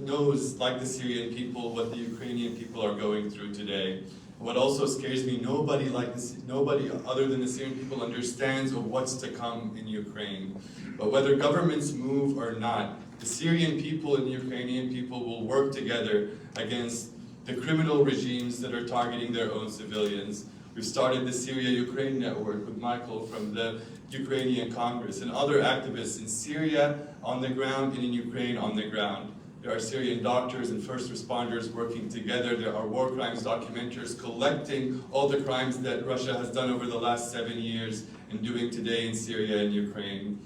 knows like the Syrian people what the Ukrainian people are going through today. What also scares me, nobody other than the Syrian people understands of what's to come in Ukraine. But whether governments move or not, the Syrian people and the Ukrainian people will work together against the criminal regimes that are targeting their own civilians. We've started the Syria-Ukraine network with Michael from the Ukrainian Congress and other activists in Syria on the ground and in Ukraine on the ground. There are Syrian doctors and first responders working together. There are war crimes documenters collecting all the crimes that Russia has done over the last 7 years and doing today in Syria and Ukraine.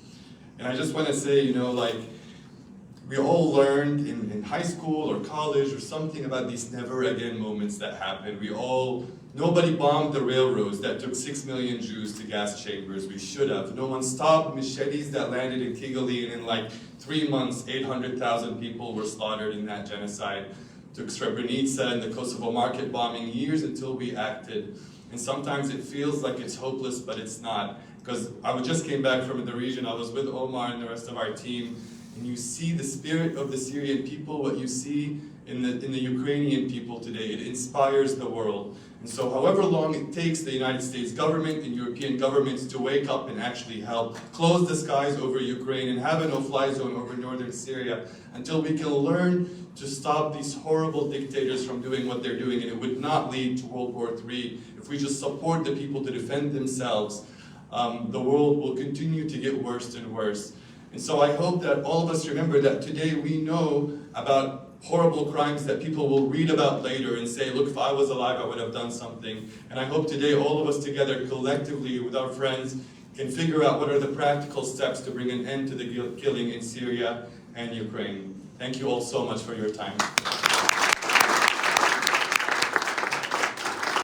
And I just want to say, we all learned in high school or college or something about these never again moments that happen. Nobody bombed the railroads that took 6 million Jews to gas chambers. We should have. No one stopped machetes that landed in Kigali, and in 3 months, 800,000 people were slaughtered in that genocide. Took Srebrenica and the Kosovo market bombing years until we acted. And sometimes it feels like it's hopeless, but it's not. Because I just came back from the region. I was with Omar and the rest of our team. And you see the spirit of the Syrian people, what you see in the Ukrainian people today. It inspires the world. And so however long it takes the United States government and European governments to wake up and actually help close the skies over Ukraine and have a no-fly zone over northern Syria, until we can learn to stop these horrible dictators from doing what they're doing, and it would not lead to World War III if we just support the people to defend themselves, the world will continue to get worse and worse. And so I hope that all of us remember that today we know about horrible crimes that people will read about later and say, look, if I was alive, I would have done something. And I hope today all of us together collectively with our friends can figure out what are the practical steps to bring an end to the killing in Syria and Ukraine. Thank you all so much for your time.